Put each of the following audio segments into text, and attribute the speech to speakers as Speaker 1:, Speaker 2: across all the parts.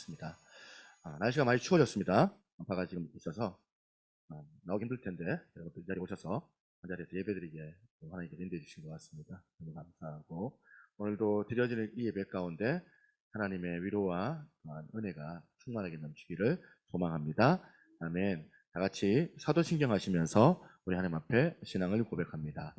Speaker 1: 있습니다. 날씨가 많이 추워졌습니다. 한파가 지금 있어서 나오기 힘들 텐데 여러분들 이 자리에 오셔서 한 자리에서 예배드리게 하나님께 인도해 주신 것 같습니다. 너무 감사하고 오늘도 드려지는 이 예배 가운데 하나님의 위로와 은혜가 충만하게 넘치기를 소망합니다. 아멘. 다 같이 사도신경 하시면서 우리 하나님 앞에 신앙을 고백합니다.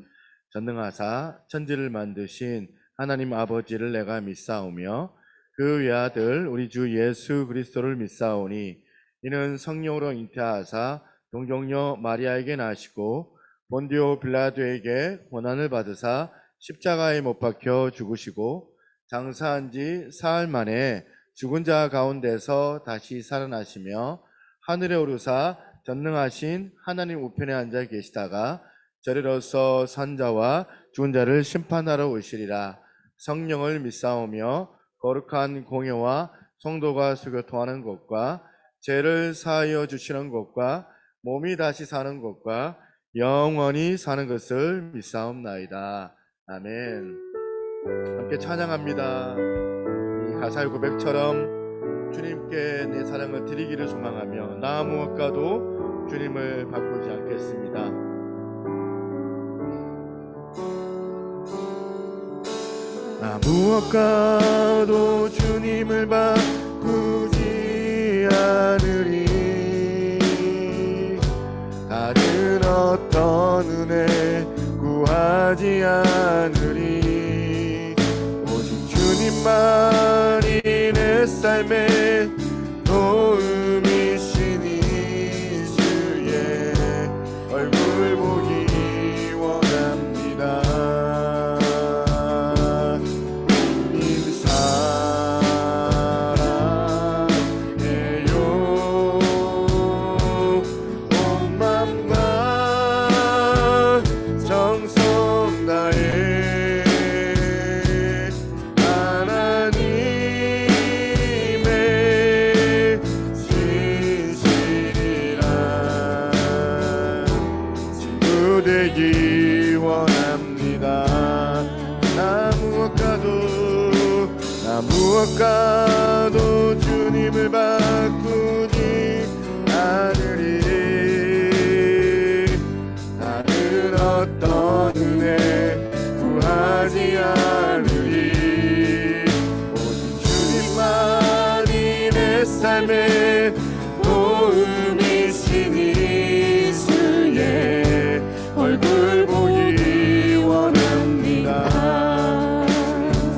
Speaker 1: 전능하사 천지를 만드신 하나님 아버지를 내가 믿사오며 그 외아들 우리 주 예수 그리스도를 믿사오니 이는 성령으로 잉태하사 동정녀 마리아에게 나시고 본디오 빌라도에게 고난을 받으사 십자가에 못 박혀 죽으시고 장사한 지 사흘 만에 죽은 자 가운데서 다시 살아나시며 하늘에 오르사 전능하신 하나님 우편에 앉아 계시다가 저리로서 산자와 죽은 자를 심판하러 오시리라. 성령을 믿사오며 거룩한 공예와 성도가 수교통하는 것과 죄를 사하여 주시는 것과 몸이 다시 사는 것과 영원히 사는 것을 믿사옵나이다. 아멘. 함께 찬양합니다. 이 가사의 고백처럼 주님께 내 사랑을 드리기를 소망하며 나 무엇과도 주님을 바꾸지 않겠습니다. 나 무엇과도 주님을 바꾸지 않으리. 다른 어떤 은혜 구하지 않으리. 오직 주님만이 내 삶의 도움이시니 주의 얼굴 보기 원합니다. 되기 원합니다. 나 무엇과도 주님을 바꾸지 않으리. 다른 어떤 은혜 구하지 않으리. 오직 주님만이 내 삶의 도움이시니 주의 얼굴 보기 원합니다.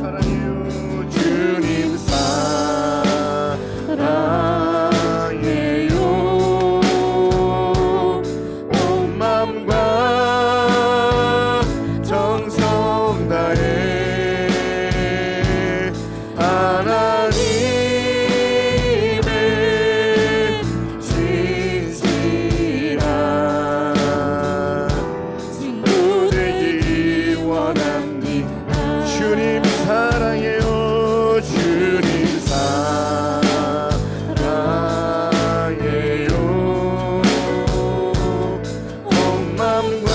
Speaker 1: 사랑해요. 주님 사랑해요. 온 맘과 정성 다해 하나님의 진실한 친구 되기 원합니다. 주님 사랑해요. 주님 사랑해요. 온 맘과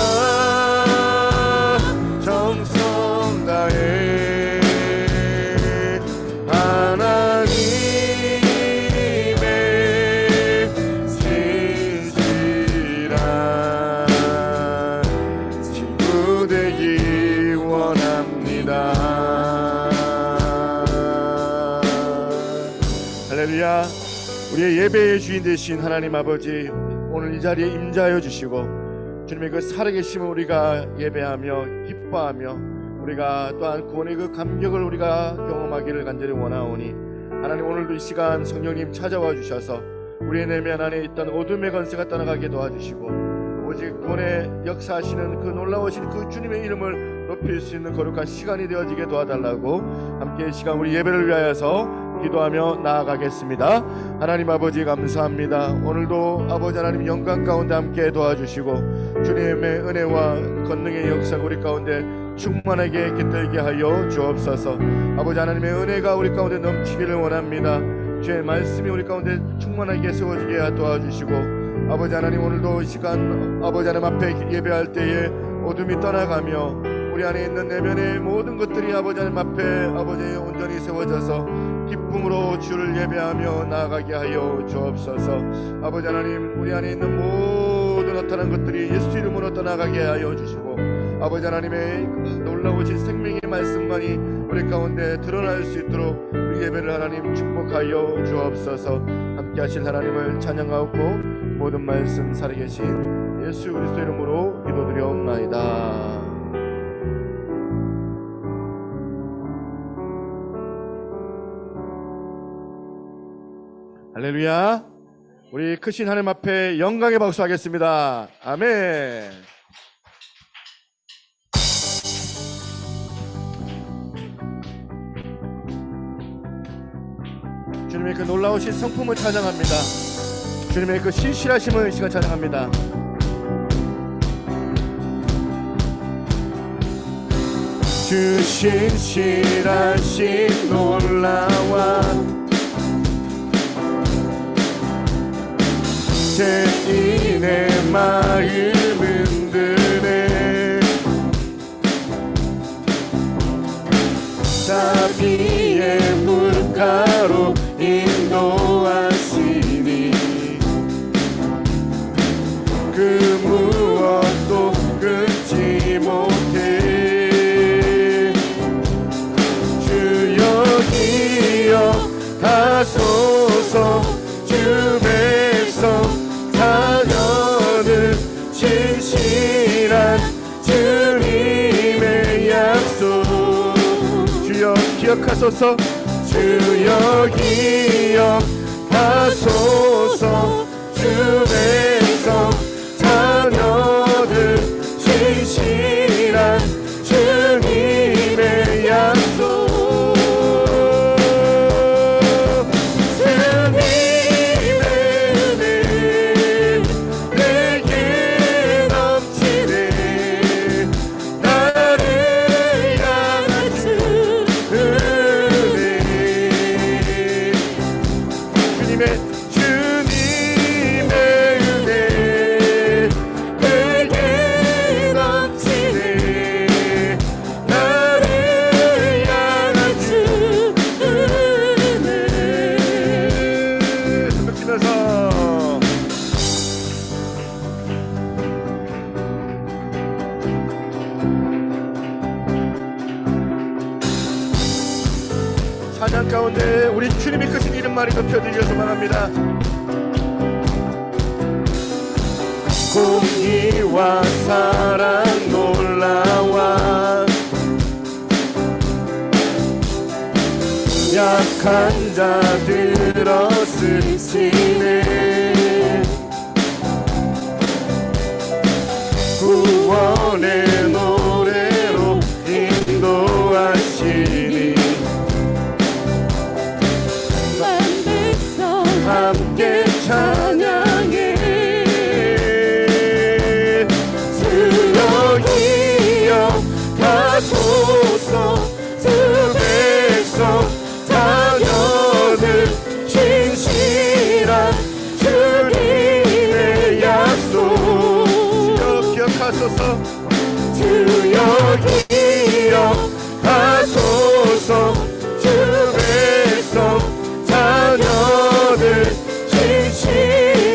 Speaker 1: 정성 다해 하나님의 진실한 친구 되기 원합니다. 할렐루야. 우리의 예배의 주인 되신 하나님 아버지, 오늘 이 자리에 임재하여 주시고 주님의 그 살아계심을 우리가 예배하며 기뻐하며 우리가 또한 구원의 그 감격을 우리가 경험하기를 간절히 원하오니 하나님, 오늘도 이 시간 성령님 찾아와 주셔서 우리의 내면 안에 있던 어둠의 권세가 떠나가게 도와주시고 오직 구원의 역사하시는 그 놀라우신 그 주님의 이름을 높일 수 있는 거룩한 시간이 되어지게 도와달라고 함께 이 시간 우리 예배를 위하여서 기도하며 나아가겠습니다. 하나님 아버지 감사합니다. 오늘도 아버지 하나님 영광 가운데 함께 도와주시고 주님의 은혜와 권능의 역사가 우리 가운데 충만하게 깃들게 하여 주옵소서. 아버지 하나님의 은혜가 우리 가운데 넘치기를 원합니다. 주의 말씀이 우리 가운데 충만하게 세워지게 도와주시고 아버지 하나님, 오늘도 이 시간 아버지 하나님 앞에 예배할 때에 어둠이 떠나가며 우리 안에 있는 내면의 모든 것들이 아버지 하나님 앞에 아버지 온전히 세워져서 기쁨으로 주를 예배하며 나아가게 하여 주옵소서. 아버지 하나님, 우리 안에 있는 모든 나타난 것들이 예수 이름으로 떠나가게 하여 주시고, 아버지 하나님의 놀라우신 생명의 말씀만이 우리 가운데 드러날 수 있도록 우리 예배를 하나님 축복하여 주옵소서. 함께 하실 하나님을 찬양하고 모든 말씀 살아계신 예수 그리스도 이름으로 기도드리옵나이다. 할렐루야. 우리 크신 하나님 앞에 영광의 박수 하겠습니다. 아멘. 주님의 그 놀라우신 성품을 찬양합니다. 주님의 그 신실하심을 시간 찬양합니다. 주 신실하신 놀라와 죄인의 마음 흔드네. 자비의 물가로 인도하시니 그 무엇도 끊지 못해. 주여 기억하소서. 주 백성 자녀는 신실한 주님의 약속. 주여 기억하소서. 주여 기억하소서. 주 백성 자녀들 신실한 주님의 약속. 찬양 가운데 우리 주님이 크신 이름만이 높여드리려 소망합니다. 공의와 사랑 놀라와 약한 자들어 쓰시네. 구원의 노래로 인도하시니 함께 찬양해. 주여 기억하소서. 주 백성 자녀들 신실한 주님의 약속. 주여 기억하소서. 주여 기억하소서. 주 백성 자녀들 신실한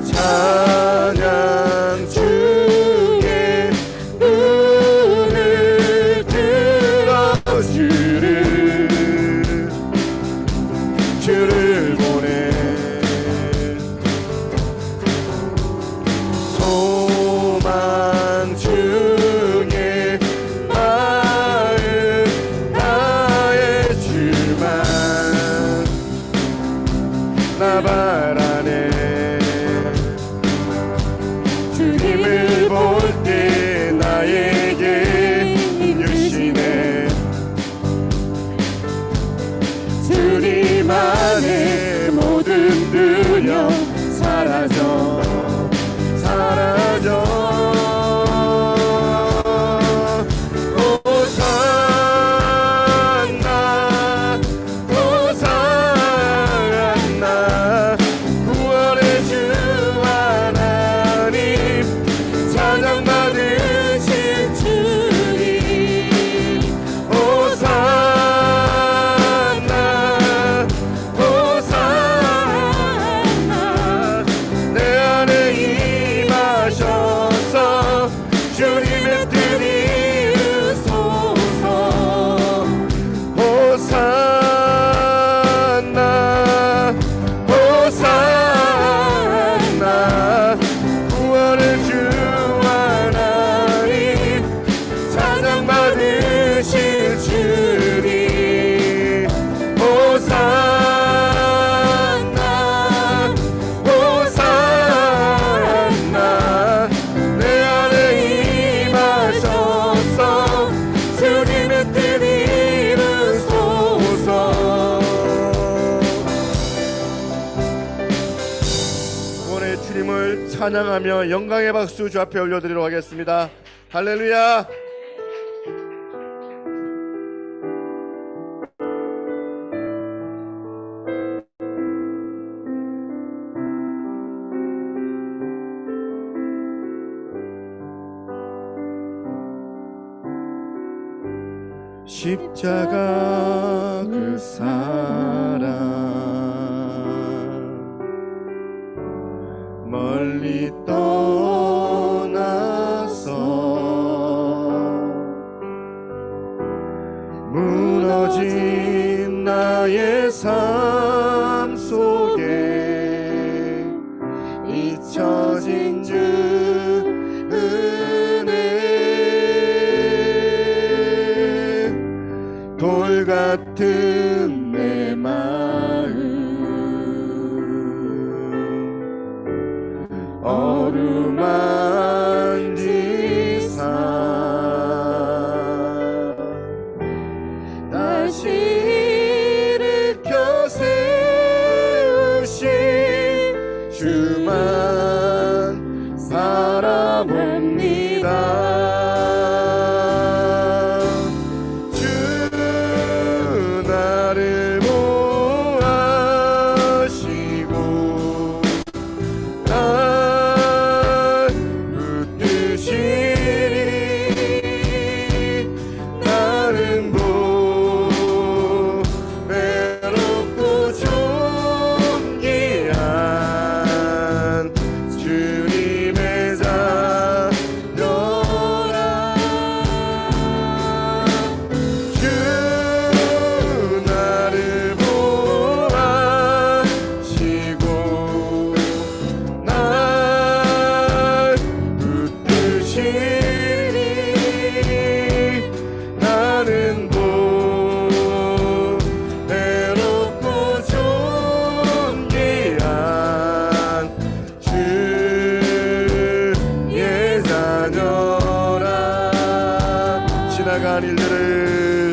Speaker 2: 찬양 중에 눈을 들어주를 주를 보내 소망 중에 마음 다해 주만 나 바라네 주님을 볼 때 나에게 힘주시네 주님 안에 모든 두려움 사라져 호산나 호산나 구원의 주 하나님 찬양 받으신 주님 호산나 호산나 내 안에 임하셔서 주님의 뜻 이루소서 호산나 호산나 구원의 주 하나님 찬양 받으실 주님 호산나 호산나 내 안에 임하셔서 주님의 뜻 이루소서 오늘 주님을 찬양하며 영광의 박수 주 앞에 올려드리도록 하겠습니다. 할렐루야. 십자가 그 사랑 멀리 떠나서 무너진 나의 삶 속에 잊혀진 주 은혜 돌 같은 내 마음 어루만지사 다시 일으켜 세우신 주만 바라봅니다. 지나간 일들을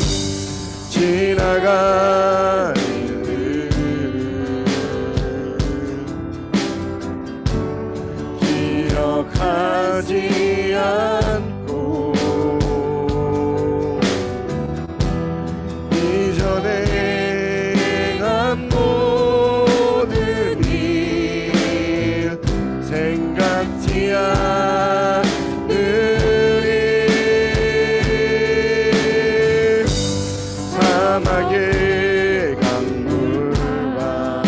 Speaker 2: 기억하지 않고 이전에 행한 모든 일 생각지 않으리 사막의 강물과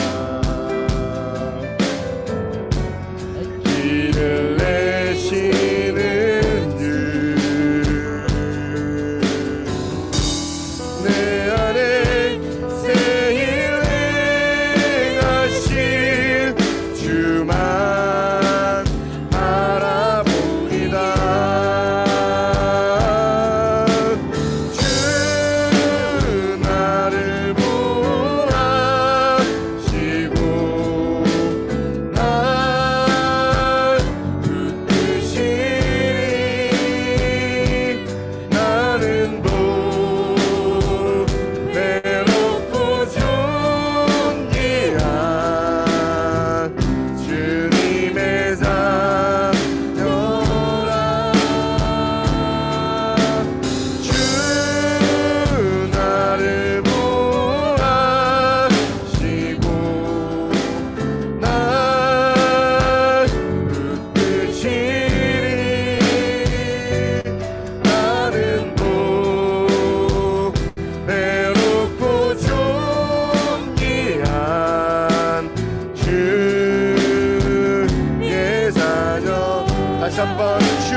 Speaker 2: 다시 한번 주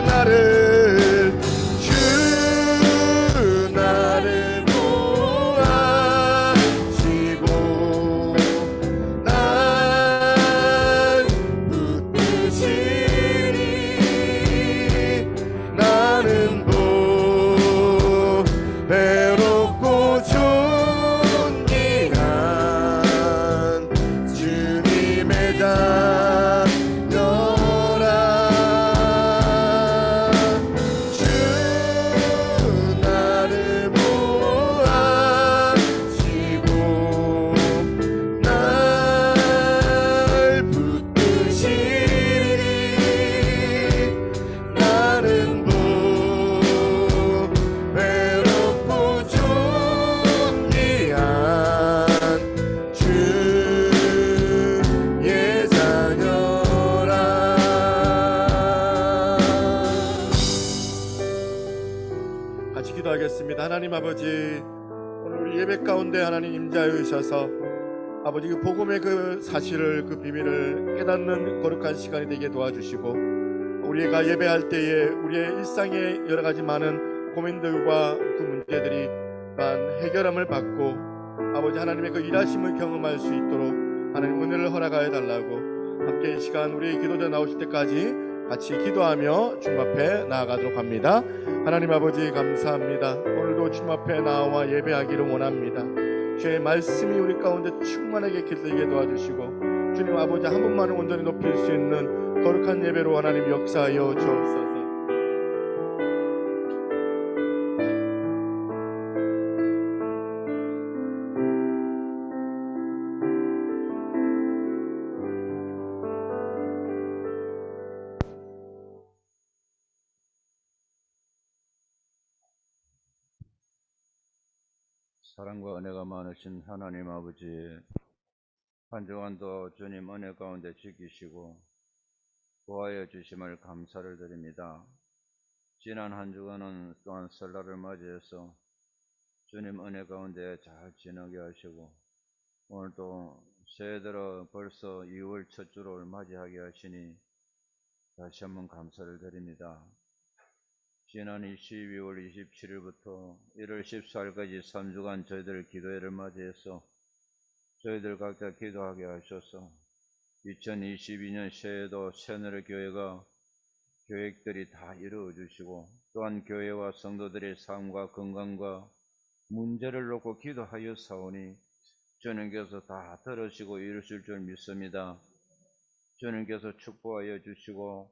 Speaker 2: 나를 보아시고 날 붙드시니 나는 배롭고 존귀한 주님의 자녀라. 주 나를 보아시고 날 붙드시니 나는 배롭고 존귀한 주의 자녀라. 같이 기도하겠습니다. 하나님 아버지, 오늘 우리 예배 가운데 하나님 임재하여 주셔서 아버지 그 복음의 그 사실을, 그 비밀을 깨닫는 거룩한 시간이 되게 도와주시고, 우리가 예배할 때에 우리의 일상의 여러 가지 많은 고민들과 그 문제들이 또한 해결함을 받고 아버지 하나님의 그 일하심을 경험할 수 있도록 하나님 은혜를 허락하여 달라고, 함께 이 시간 우리 기도자 나오실 때까지 같이 기도하며 주님 앞에 나아가도록 합니다. 하나님 아버지 감사합니다. 오늘도 주님 앞에 나와 예배하기를 원합니다. 주의 말씀이 우리 가운데 충만하게 깃들게 도와주시고, 주님 아버지 한 분만을 온전히 높일 수 있는 거룩한 예배로 하나님 역사하여 주옵소서.
Speaker 3: 사랑과 은혜가 많으신 하나님 아버지, 한 주간도 주님 은혜 가운데 지키시고 보호하여 주심을 감사를 드립니다. 지난 한 주간은 또한 설날을 맞이해서 주님 은혜 가운데 잘 지나게 하시고, 오늘도 새해 들어 벌써 2월 첫 주를 맞이하게 하시니 다시 한번 감사를 드립니다. 지난 12월 27일부터 1월 14일까지 3주간 저희들 기도회를 맞이해서 저희들 각자 기도하게 하셔서 2022년 새해에도 새누리 교회가 계획들이 다 이루어 주시고, 또한 교회와 성도들의 삶과 건강과 문제를 놓고 기도하여 사오니 주님께서 다 들으시고 이루실 줄 믿습니다. 주님께서 축복하여 주시고,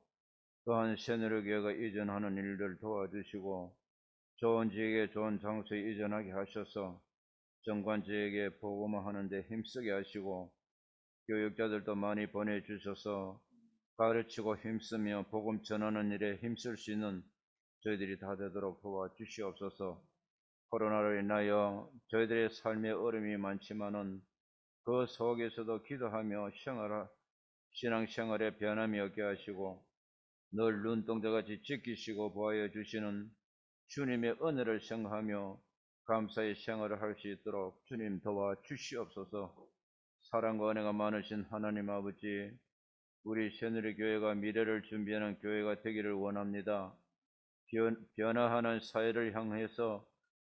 Speaker 3: 또한 새누리 교회가 이전하는 일들 도와주시고, 좋은 지역에 좋은 장소에 이전하게 하셔서 정관 지역에 복음화하는 데 힘쓰게 하시고, 교육자들도 많이 보내주셔서 가르치고 힘쓰며 복음 전하는 일에 힘쓸 수 있는 저희들이 다 되도록 도와주시옵소서. 코로나로 인하여 저희들의 삶의 어려움이 많지만은 그 속에서도 기도하며 신앙생활에 변함이 없게 하시고 늘 눈동자같이 지키시고 보호하여 주시는 주님의 은혜를 생각하며 감사의 생활을 할 수 있도록 주님 도와주시옵소서. 사랑과 은혜가 많으신 하나님 아버지, 우리 새누리 교회가 미래를 준비하는 교회가 되기를 원합니다. 변화하는 사회를 향해서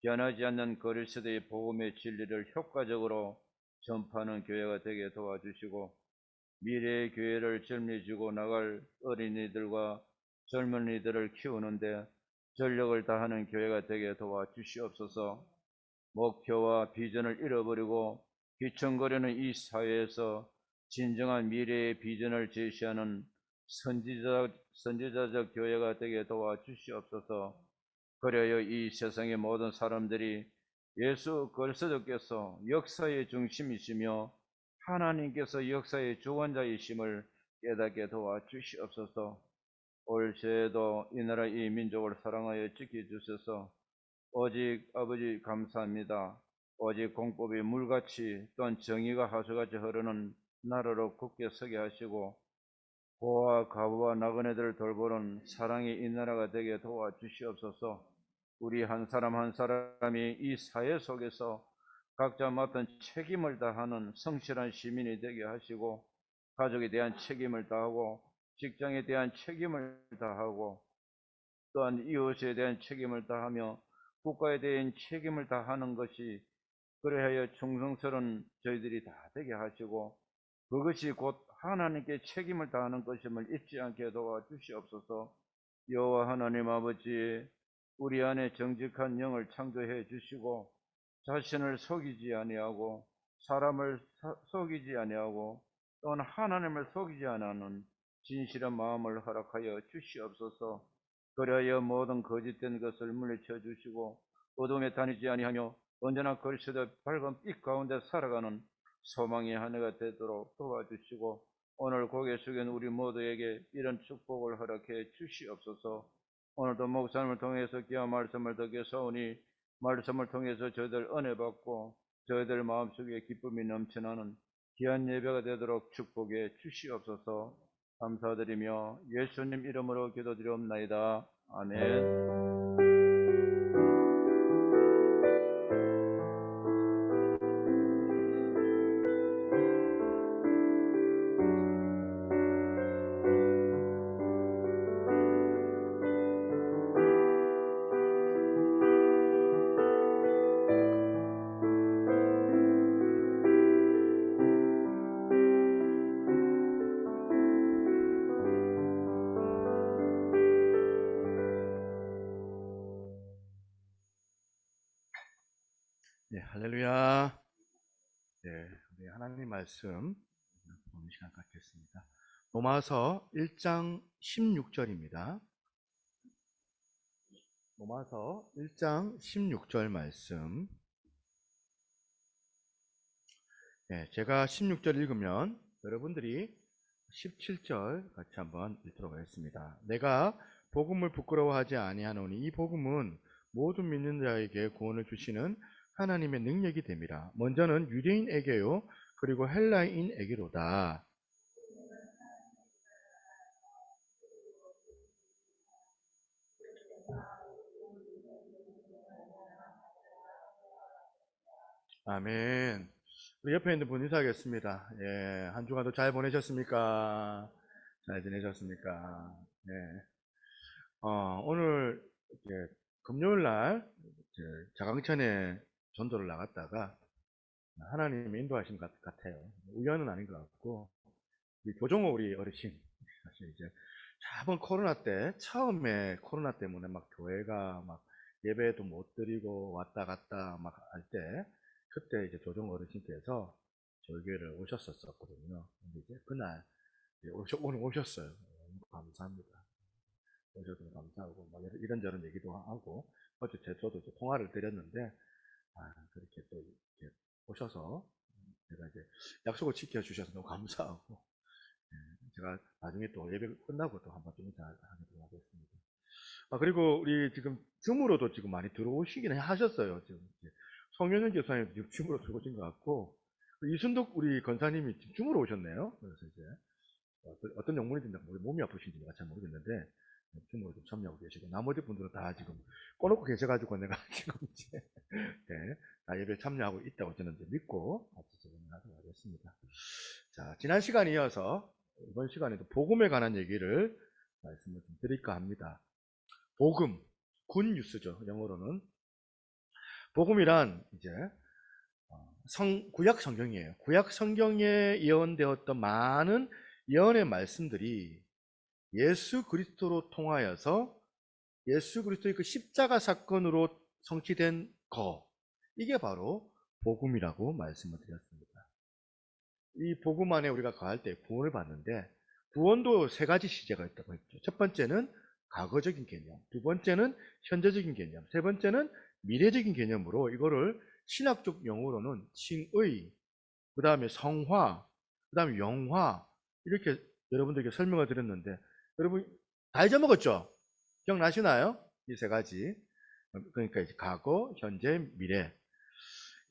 Speaker 3: 변하지 않는 그리스도의 복음의 진리를 효과적으로 전파하는 교회가 되게 도와주시고, 미래의 교회를 젊어지고 나갈 어린이들과 젊은이들을 키우는데 전력을 다하는 교회가 되게 도와주시옵소서. 목표와 비전을 잃어버리고 비천거리는 이 사회에서 진정한 미래의 비전을 제시하는 선지자적 교회가 되게 도와주시옵소서. 그래야 이 세상의 모든 사람들이 예수 그리스도께서 역사의 중심이시며 하나님께서 역사의 주관자이심을 깨닫게 도와주시옵소서. 올 새해도 이 나라 이 민족을 사랑하여 지켜주셔서 오직 아버지 감사합니다. 오직 공법이 물같이 또한 정의가 하수같이 흐르는 나라로 굳게 서게 하시고, 고아와 과부와 나그네들을 돌보는 사랑의 이 나라가 되게 도와주시옵소서. 우리 한 사람 한 사람이 이 사회 속에서 각자 맡은 책임을 다하는 성실한 시민이 되게 하시고, 가족에 대한 책임을 다하고 직장에 대한 책임을 다하고 또한 이웃에 대한 책임을 다하며 국가에 대한 책임을 다하는 것이 그래야 충성스러운 저희들이 다 되게 하시고 그것이 곧 하나님께 책임을 다하는 것임을 잊지 않게 도와주시옵소서. 여호와 하나님 아버지, 우리 안에 정직한 영을 창조해 주시고 자신을 속이지 아니하고 사람을 속이지 아니하고 또한 하나님을 속이지 않는 진실한 마음을 허락하여 주시옵소서. 그리하여 모든 거짓된 것을 물리쳐 주시고 어둠에 다니지 아니하며 언제나 그리스도의 밝은 빛 가운데 살아가는 소망의 한 해가 되도록 도와주시고 오늘 고개 숙인 우리 모두에게 이런 축복을 허락해 주시옵소서. 오늘도 목사님을 통해서 귀한 말씀을 듣게 사오니 말씀을 통해서 저희들 은혜 받고 저희들 마음속에 기쁨이 넘쳐나는 귀한 예배가 되도록 축복해 주시옵소서. 감사드리며 예수님 이름으로 기도드리옵나이다. 아멘.
Speaker 1: 네, 할렐루야. 네, 우리 하나님 말씀 보는 시간 갖겠습니다. 로마서 1장 16절입니다. 로마서 1장 16절 말씀. 네, 제가 16절 읽으면 여러분들이 17절 같이 한번 읽도록 하겠습니다. 내가 복음을 부끄러워하지 아니하노니 이 복음은 모든 믿는 자에게 구원을 주시는 하나님의 능력이 됨이라. 먼저는 유대인에게요 그리고 헬라인에게로다. 아멘. 우리 옆에 있는 분 인사하겠습니다. 예, 한 주간도 잘 보내셨습니까? 잘 지내셨습니까? 네. 오늘 이제 금요일 날 자강천에 전도를 나갔다가 하나님의 인도하신 것 같아요. 우연은 아닌 것 같고 우리 조정호 우리 어르신 사실 이제 저번 코로나 때 처음에 코로나 때문에 막 교회가 막 예배도 못 드리고 왔다 갔다 막 할 때 그때 이제 조정호 어르신께서 저희 교회를 오셨었거든요. 근데 이제 그날 오늘 오셨어요. 너무 감사합니다. 오셔서 감사하고 막 이런저런 얘기도 하고 어제 저도 이제 통화를 드렸는데 그렇게 또 이렇게 오셔서 제가 이제 약속을 지켜주셔서 너무 감사하고 제가 나중에 또 예배 끝나고 또 한번 좀 인사하도록 하겠습니다. 그리고 우리 지금 줌으로도 지금 많이 들어오시긴 하셨어요. 지금 송현현 교사님 지금 줌으로 들어오신 것 같고 이순덕 우리 권사님이 지금 줌으로 오셨네요. 그래서 이제 어떤 영문인지 몸이 아프신지 내가 잘 모르겠는데 줌으로 좀 참여하고 계시고 나머지 분들은 다 지금 꺼놓고 계셔가지고 내가 지금 이제 네, 다 예배 참여하고 있다고 저는 이제 믿고 같이 진행하도록 하겠습니다. 자, 지난 시간에 이어서 이번 시간에도 복음에 관한 얘기를 말씀을 좀 드릴까 합니다. 복음, 굿뉴스죠. 영어로는 복음이란 이제 구약 성경이에요. 구약 성경에 예언되었던 많은 예언의 말씀들이 예수 그리스도로 통하여서 예수 그리스도의 그 십자가 사건으로 성취된 거, 이게 바로 복음이라고 말씀을 드렸습니다. 이 복음 안에 우리가 거할 때 구원을 받는데 구원도 세 가지 시제가 있다고 했죠. 첫 번째는 과거적인 개념, 두 번째는 현재적인 개념, 세 번째는 미래적인 개념으로 이거를 신학적 용어로는 칭의, 그 다음에 성화, 그 다음에 영화 이렇게 여러분들에게 설명을 드렸는데 여러분 다 잊어먹었죠? 기억나시나요? 이 세 가지. 그러니까 이제 과거, 현재, 미래.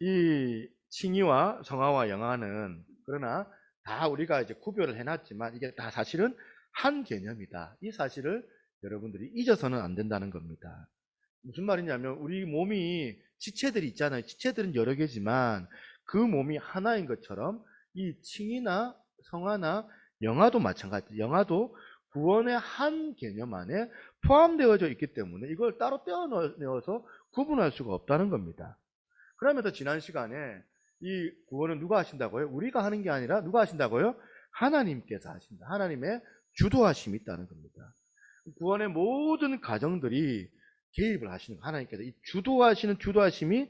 Speaker 1: 이 칭의와 성화와 영화는 그러나 다 우리가 이제 구별을 해놨지만 이게 다 사실은 한 개념이다. 이 사실을 여러분들이 잊어서는 안 된다는 겁니다. 무슨 말이냐면 우리 몸이 지체들이 있잖아요. 지체들은 여러 개지만 그 몸이 하나인 것처럼 이 칭의나 성화나 영화도 마찬가지. 영화도 구원의 한 개념 안에 포함되어져 있기 때문에 이걸 따로 떼어내어서 구분할 수가 없다는 겁니다. 그러면서 지난 시간에 이 구원은 누가 하신다고요? 우리가 하는 게 아니라 누가 하신다고요? 하나님께서 하신다. 하나님의 주도하심이 있다는 겁니다. 구원의 모든 과정들이 개입을 하시는 거예요. 하나님께서 이 주도하심이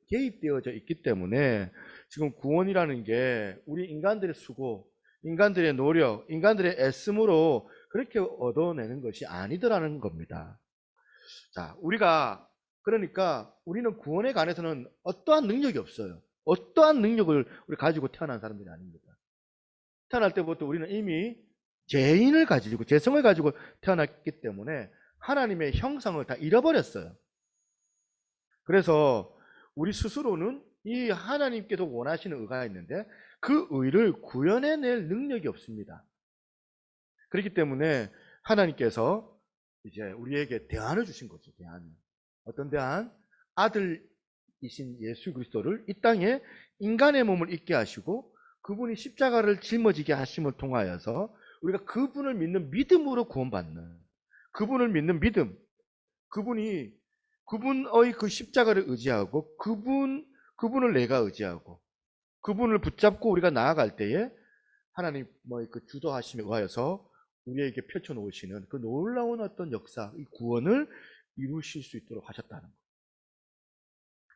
Speaker 1: 개입되어져 있기 때문에 지금 구원이라는 게 우리 인간들의 수고, 인간들의 노력, 인간들의 애씀으로 그렇게 얻어내는 것이 아니더라는 겁니다. 자, 그러니까 우리는 구원에 관해서는 어떠한 능력이 없어요. 어떠한 능력을 우리 가지고 태어난 사람들이 아닙니다. 태어날 때부터 우리는 이미 재성을 가지고 태어났기 때문에 하나님의 형상을 다 잃어버렸어요. 그래서 우리 스스로는 이 하나님께서 원하시는 의가 있는데 그 의를 구현해낼 능력이 없습니다. 그렇기 때문에 하나님께서 이제 우리에게 대안을 주신 거죠. 대안. 어떤 대안? 아들이신 예수 그리스도를 이 땅에 인간의 몸을 입게 하시고 그분이 십자가를 짊어지게 하심을 통하여서 우리가 그분을 믿는 믿음으로 구원받는, 그분을 믿는 믿음, 그분의 그 십자가를 의지하고 그분을 내가 의지하고 그분을 붙잡고 우리가 나아갈 때에 하나님의 그 주도하심에 의하여서 우리에게 펼쳐놓으시는 그 놀라운 어떤 역사, 이 구원을 이루실 수 있도록 하셨다는 것.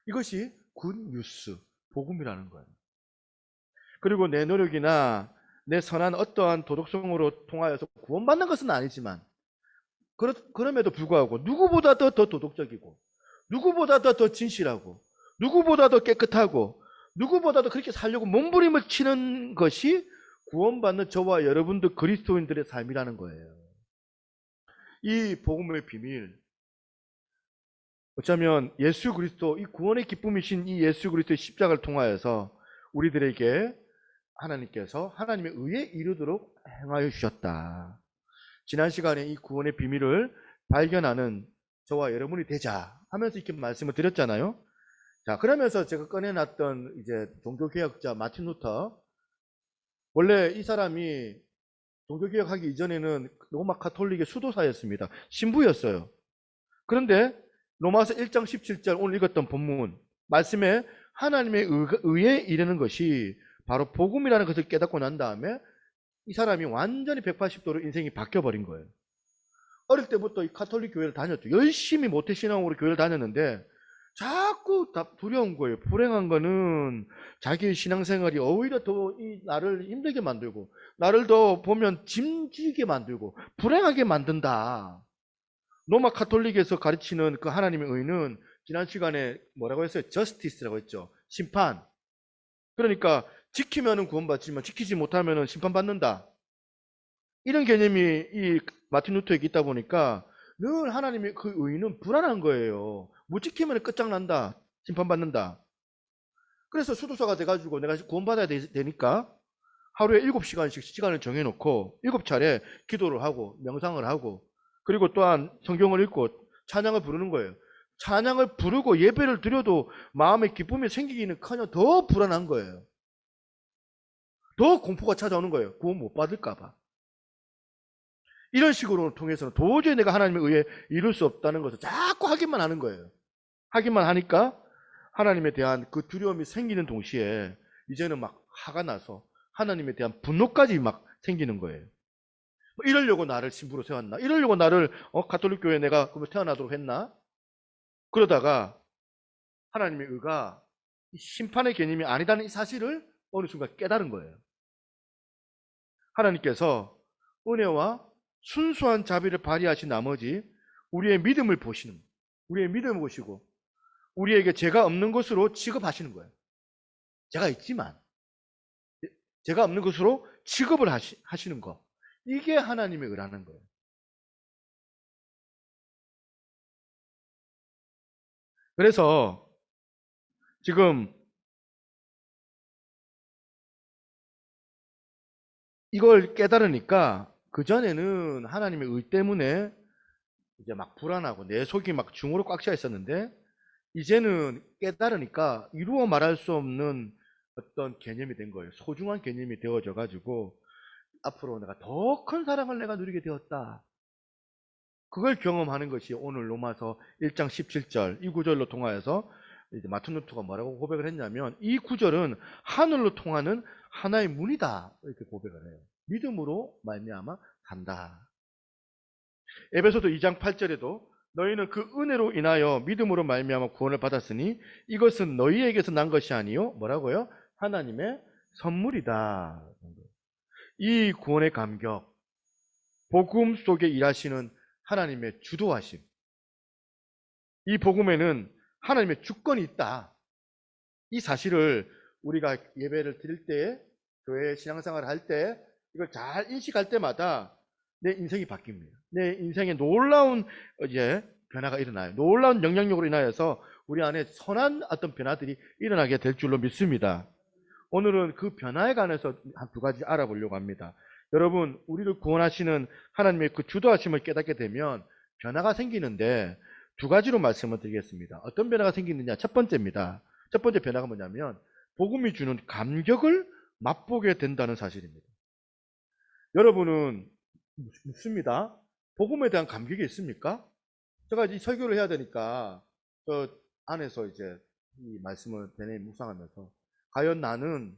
Speaker 1: 이것이 굿뉴스, 복음이라는 거예요. 그리고 내 노력이나 내 선한 어떠한 도덕성으로 통하여서 구원받는 것은 아니지만 그럼에도 불구하고 누구보다 더 도덕적이고 누구보다 더 진실하고 누구보다 더 깨끗하고 누구보다도 그렇게 살려고 몸부림을 치는 것이 구원받는 저와 여러분들 그리스도인들의 삶이라는 거예요. 이 복음의 비밀, 어쩌면 예수 그리스도, 이 구원의 기쁨이신 이 예수 그리스도의 십자가를 통하여서 우리들에게 하나님께서 하나님의 의에 이르도록 행하여 주셨다. 지난 시간에 이 구원의 비밀을 발견하는 저와 여러분이 되자 하면서 이렇게 말씀을 드렸잖아요. 자, 그러면서 제가 꺼내놨던 이제 종교개혁자 마틴 루터, 원래 이 사람이 종교개혁하기 이전에는 로마 가톨릭의 수도사였습니다. 신부였어요. 그런데 로마서 1장 17절 오늘 읽었던 본문 말씀에 하나님의 의에 이르는 것이 바로 복음이라는 것을 깨닫고 난 다음에 이 사람이 완전히 180도로 인생이 바뀌어버린 거예요. 어릴 때부터 이 가톨릭 교회를 다녔죠. 열심히 모태신앙으로 교회를 다녔는데 자꾸 두려운 거예요. 불행한 거는 자기의 신앙생활이 오히려 더 나를 힘들게 만들고 나를 더 보면 짐지게 만들고 불행하게 만든다. 로마 가톨릭에서 가르치는 그 하나님의 의는 지난 시간에 뭐라고 했어요? 저스티스라고 했죠. 심판. 그러니까 지키면은 구원받지만 지키지 못하면은 심판받는다. 이런 개념이 이 마틴 루터에게 있다 보니까 늘 하나님의 그 의는 불안한 거예요. 못 지키면 끝장난다. 심판받는다. 그래서 수도사가 돼가지고 내가 구원받아야 되니까 하루에 7시간씩 시간을 정해놓고 7차례 기도를 하고 명상을 하고 그리고 또한 성경을 읽고 찬양을 부르는 거예요. 찬양을 부르고 예배를 드려도 마음의 기쁨이 생기기는커녕 더 불안한 거예요. 더 공포가 찾아오는 거예요. 구원 못 받을까 봐. 이런 식으로 통해서는 도저히 내가 하나님의 의에 이룰 수 없다는 것을 자꾸 하기만 하는 거예요. 하기만 하니까 하나님에 대한 그 두려움이 생기는 동시에 이제는 막 화가 나서 하나님에 대한 분노까지 막 생기는 거예요. 이러려고 나를 신부로 세웠나? 이러려고 나를 가톨릭 교회에 내가 태어나도록 했나? 그러다가 하나님의 의가 심판의 개념이 아니다는 이 사실을 어느 순간 깨달은 거예요. 하나님께서 은혜와 순수한 자비를 발휘하신 나머지 우리의 믿음을 보시고 우리에게 죄가 없는 것으로 취급하시는 거예요. 죄가 있지만 죄가 없는 것으로 취급을 하시는 거. 이게 하나님의 의라는 거예요. 그래서 지금 이걸 깨달으니까 그전에는 하나님의 의 때문에 이제 막 불안하고 내 속이 막 중으로 꽉 차 있었는데 이제는 깨달으니까 이루어 말할 수 없는 어떤 개념이 된 거예요. 소중한 개념이 되어져 가지고 앞으로 내가 더 큰 사랑을 내가 누리게 되었다. 그걸 경험하는 것이 오늘 로마서 1장 17절 이 구절로 통하여서 이제 마틴 루터가 뭐라고 고백을 했냐면, 이 구절은 하늘로 통하는 하나의 문이다 이렇게 고백을 해요. 믿음으로 말미암아 산다. 에베소서 2장 8절에도 너희는 그 은혜로 인하여 믿음으로 말미암아 구원을 받았으니 이것은 너희에게서 난 것이 아니요 뭐라고요? 하나님의 선물이다. 이 구원의 감격, 복음 속에 일하시는 하나님의 주도하심, 이 복음에는 하나님의 주권이 있다. 이 사실을 우리가 예배를 드릴 때, 교회 신앙생활을 할 때 이걸 잘 인식할 때마다 내 인생이 바뀝니다. 내 인생에 놀라운 변화가 일어나요. 놀라운 영향력으로 인하여서 우리 안에 선한 어떤 변화들이 일어나게 될 줄로 믿습니다. 오늘은 그 변화에 관해서 한 두 가지 알아보려고 합니다. 여러분, 우리를 구원하시는 하나님의 그 주도하심을 깨닫게 되면 변화가 생기는데 두 가지로 말씀을 드리겠습니다. 어떤 변화가 생기느냐? 첫 번째입니다. 첫 번째 변화가 뭐냐면 복음이 주는 감격을 맛보게 된다는 사실입니다. 여러분은 묻습니다. 복음에 대한 감격이 있습니까? 제가 이 설교를 해야 되니까 저 안에서 이제 이 말씀을 내내 묵상하면서 과연 나는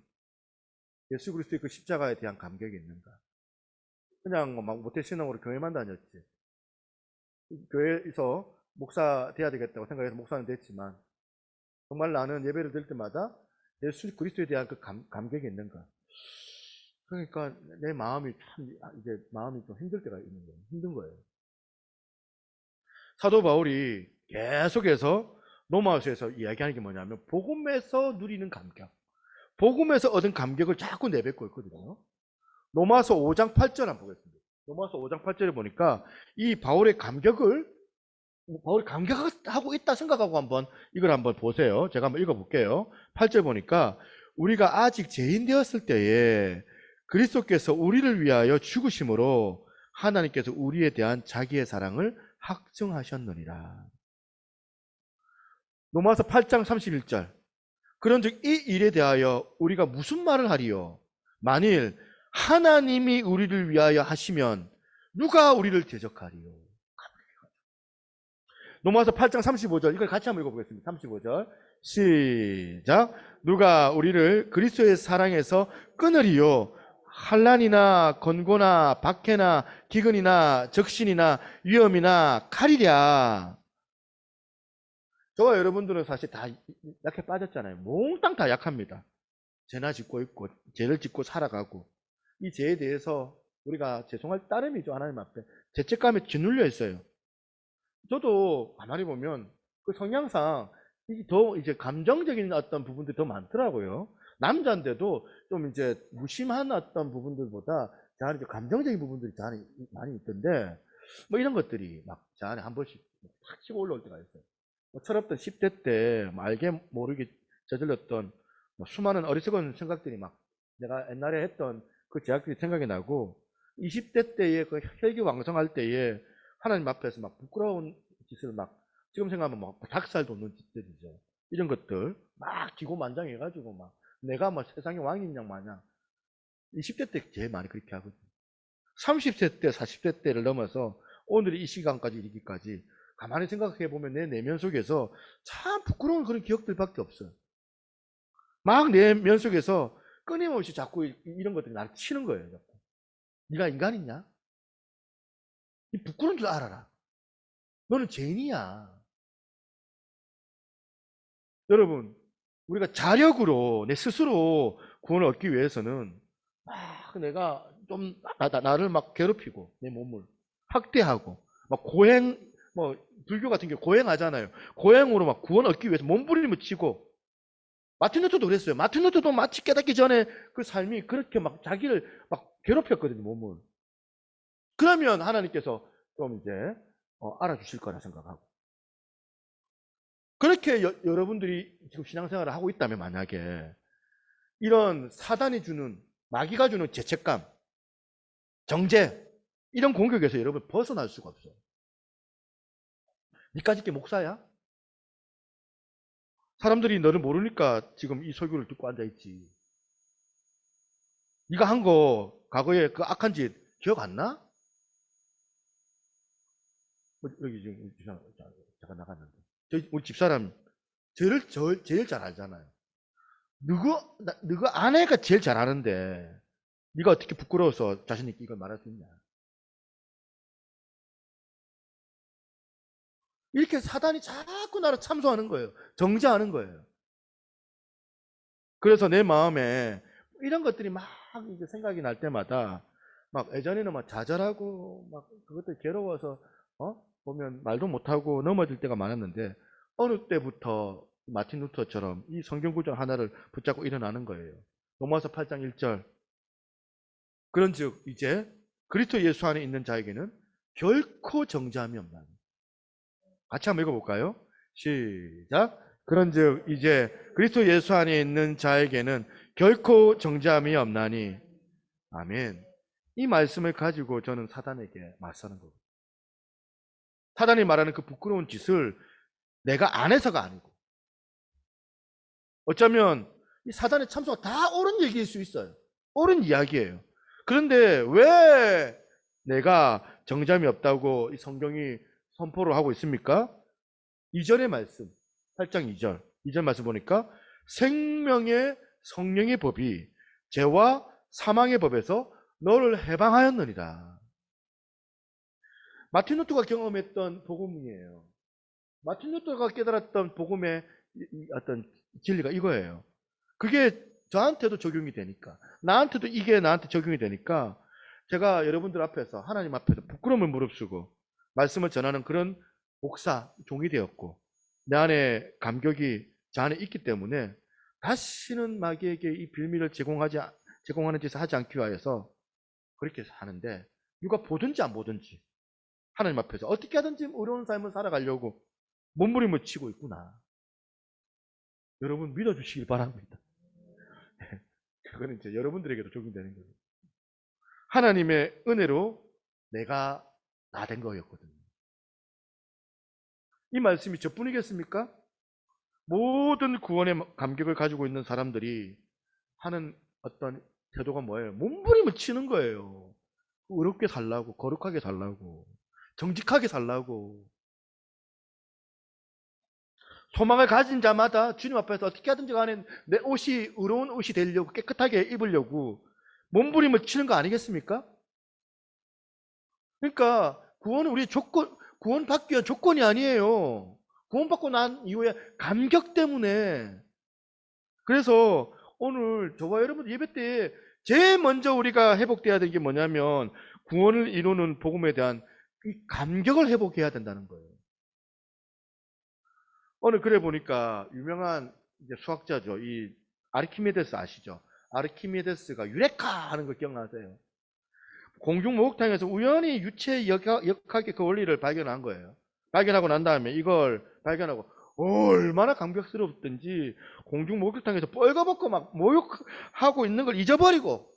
Speaker 1: 예수 그리스도의 그 십자가에 대한 감격이 있는가? 그냥 막 모태신앙으로 교회만 다녔지. 교회에서 목사 돼야 되겠다고 생각해서 목사는 됐지만 정말 나는 예배를 드릴 때마다 예수 그리스도에 대한 그 감격이 있는가? 그러니까 내 마음이 참 이제 마음이 좀 힘들 때가 있는 거예요. 힘든 거예요. 사도 바울이 계속해서 로마서에서 이야기하는 게 뭐냐면 복음에서 누리는 감격, 복음에서 얻은 감격을 자꾸 내뱉고 있거든요. 로마서 5장 8절 한번 보겠습니다. 로마서 5장 8절에 보니까 이 바울의 감격을 바울이 감격하고 있다 생각하고 한번 이걸 한번 보세요. 제가 한번 읽어볼게요. 8절 보니까 우리가 아직 죄인 되었을 때에 그리스도께서 우리를 위하여 죽으심으로 하나님께서 우리에 대한 자기의 사랑을 확증하셨느니라. 로마서 8장 31절 그런즉 이 일에 대하여 우리가 무슨 말을 하리요? 만일 하나님이 우리를 위하여 하시면 누가 우리를 대적하리요? 로마서 8장 35절 이걸 같이 한번 읽어보겠습니다. 35절 시작. 누가 우리를 그리스도의 사랑에서 끊으리요? 환난이나 권고나 박해나 기근이나 적신이나 위험이나 칼이랴. 저와 여러분들은 사실 다 약해 빠졌잖아요. 몽땅 다 약합니다. 죄나 짓고 있고 죄를 짓고 살아가고 이 죄에 대해서 우리가 죄송할 따름이죠. 하나님 앞에 죄책감에 짓눌려 있어요. 저도 가만히 보면 그 성향상 더 이제 감정적인 어떤 부분들이 더 많더라고요. 남자인데도 좀 이제 무심한 어떤 부분들보다 제 안에 감정적인 부분들이 제 안에 많이 있던데 뭐 이런 것들이 막 제 안에 한 번씩 탁 치고 올라올 때가 있어요. 뭐 철없던 10대 때 알게 모르게 저질렀던 수많은 어리석은 생각들이 막 내가 옛날에 했던 그 제약들이 생각이 나고 20대 때에 그 혈기왕성할 때에 하나님 앞에서 막 부끄러운 짓을 막 지금 생각하면 막 닭살 돋는 짓들이죠. 이런 것들 막 기고만장해가지고 막 내가 막 세상의 왕인 양 마냥 20대 때 제일 많이 그렇게 하거든요. 30세 때 40대 때를 넘어서 오늘 이 시간까지 이르기까지 가만히 생각해 보면 내 내면 속에서 참 부끄러운 그런 기억들밖에 없어요. 막 내면 속에서 끊임없이 자꾸 이런 것들이 나를 치는 거예요. 자꾸. 네가 인간이냐? 이 부끄러운 줄 알아라. 너는 죄인이야. 여러분, 우리가 자력으로 내 스스로 구원을 얻기 위해서는 막 내가 좀 나를 막 괴롭히고 내 몸을 학대하고 막 고행 뭐 불교 같은 경우 고행하잖아요. 고행으로 막 구원 얻기 위해서 몸부림을 치고 마틴 루터도 그랬어요. 마틴 루터도 마치 깨닫기 전에 그 삶이 그렇게 막 자기를 막 괴롭혔거든요, 몸을. 그러면 하나님께서 좀 이제 알아주실 거라 생각하고. 그렇게 여러분들이 지금 신앙생활을 하고 있다면 만약에 이런 사단이 주는 마귀가 주는 죄책감, 정죄 이런 공격에서 여러분 벗어날 수가 없어요. 니까짓 게 목사야? 사람들이 너를 모르니까 지금 이 설교를 듣고 앉아있지. 네가 한 거 과거에 그 악한 짓 기억 안 나? 여기 지금 잠깐 나갔는데 우리 집사람 제일 잘 알잖아요. 너가 아내가 제일 잘 아는데 네가 어떻게 부끄러워서 자신 있게 이걸 말할 수 있냐? 이렇게 사단이 자꾸 나를 참소하는 거예요. 정죄하는 거예요. 그래서 내 마음에 이런 것들이 막 이제 생각이 날 때마다 막 예전에는 막 좌절하고 막 그것들 괴로워서 보면 말도 못하고 넘어질 때가 많았는데 어느 때부터 마틴 루터처럼 이 성경 구절 하나를 붙잡고 일어나는 거예요. 로마서 8장 1절. 그런즉 이제 그리스도 예수 안에 있는 자에게는 결코 정죄함이 없나니. 같이 한번 읽어볼까요? 시작. 그런즉 이제 그리스도 예수 안에 있는 자에게는 결코 정죄함이 없나니. 아멘. 이 말씀을 가지고 저는 사단에게 맞서는 거예요. 사단이 말하는 그 부끄러운 짓을 내가 안 해서가 아니고 어쩌면 이 사단의 참소가 다 옳은 얘기일 수 있어요. 옳은 이야기예요. 그런데 왜 내가 정죄함이 없다고 이 성경이 선포를 하고 있습니까? 2절의 말씀, 8장 2절. 2절 말씀 보니까 생명의 성령의 법이 죄와 사망의 법에서 너를 해방하였느니라. 마틴 루터가 경험했던 복음이에요. 마틴 루터가 깨달았던 복음의 어떤 진리가 이거예요. 그게 저한테도 적용이 되니까, 나한테도 이게 나한테 적용이 되니까 제가 여러분들 앞에서 하나님 앞에서 부끄러움을 무릅쓰고 말씀을 전하는 그런 목사, 종이 되었고 내 안에 감격이 저 안에 있기 때문에 다시는 마귀에게 이 빌미를 제공하는 짓을 하지 않기 위하여서 그렇게 사는데 누가 보든지 안 보든지 하나님 앞에서 어떻게 하든지 어려운 삶을 살아가려고 몸부림을 치고 있구나. 여러분 믿어주시길 바랍니다. 그거는 이제 여러분들에게도 적용되는 거예요. 하나님의 은혜로 내가 나 된 거였거든요. 이 말씀이 저뿐이겠습니까? 모든 구원의 감격을 가지고 있는 사람들이 하는 어떤 태도가 뭐예요? 몸부림을 치는 거예요. 의롭게 살라고, 거룩하게 살라고, 정직하게 살라고. 소망을 가진 자마다 주님 앞에서 어떻게 하든지 간에 내 옷이 의로운 옷이 되려고, 깨끗하게 입으려고 몸부림을 치는 거 아니겠습니까? 그러니까 구원은 우리 구원 받기 위한 조건이 아니에요. 구원받고 난 이후에 감격 때문에. 그래서 오늘 저와 여러분 예배 때 제일 먼저 우리가 회복돼야 되는 게 뭐냐면 구원을 이루는 복음에 대한 이 감격을 회복해야 된다는 거예요. 오늘 그래 보니까 유명한 이제 수학자죠. 이 아르키메데스 아시죠? 아르키메데스가 유레카 하는 거 기억나세요? 공중 목욕탕에서 우연히 유체 역학의 그 원리를 발견한 거예요. 발견하고 난 다음에 이걸 발견하고 얼마나 감격스럽든지 공중 목욕탕에서 뻘거벗고 막 목욕하고 있는 걸 잊어버리고,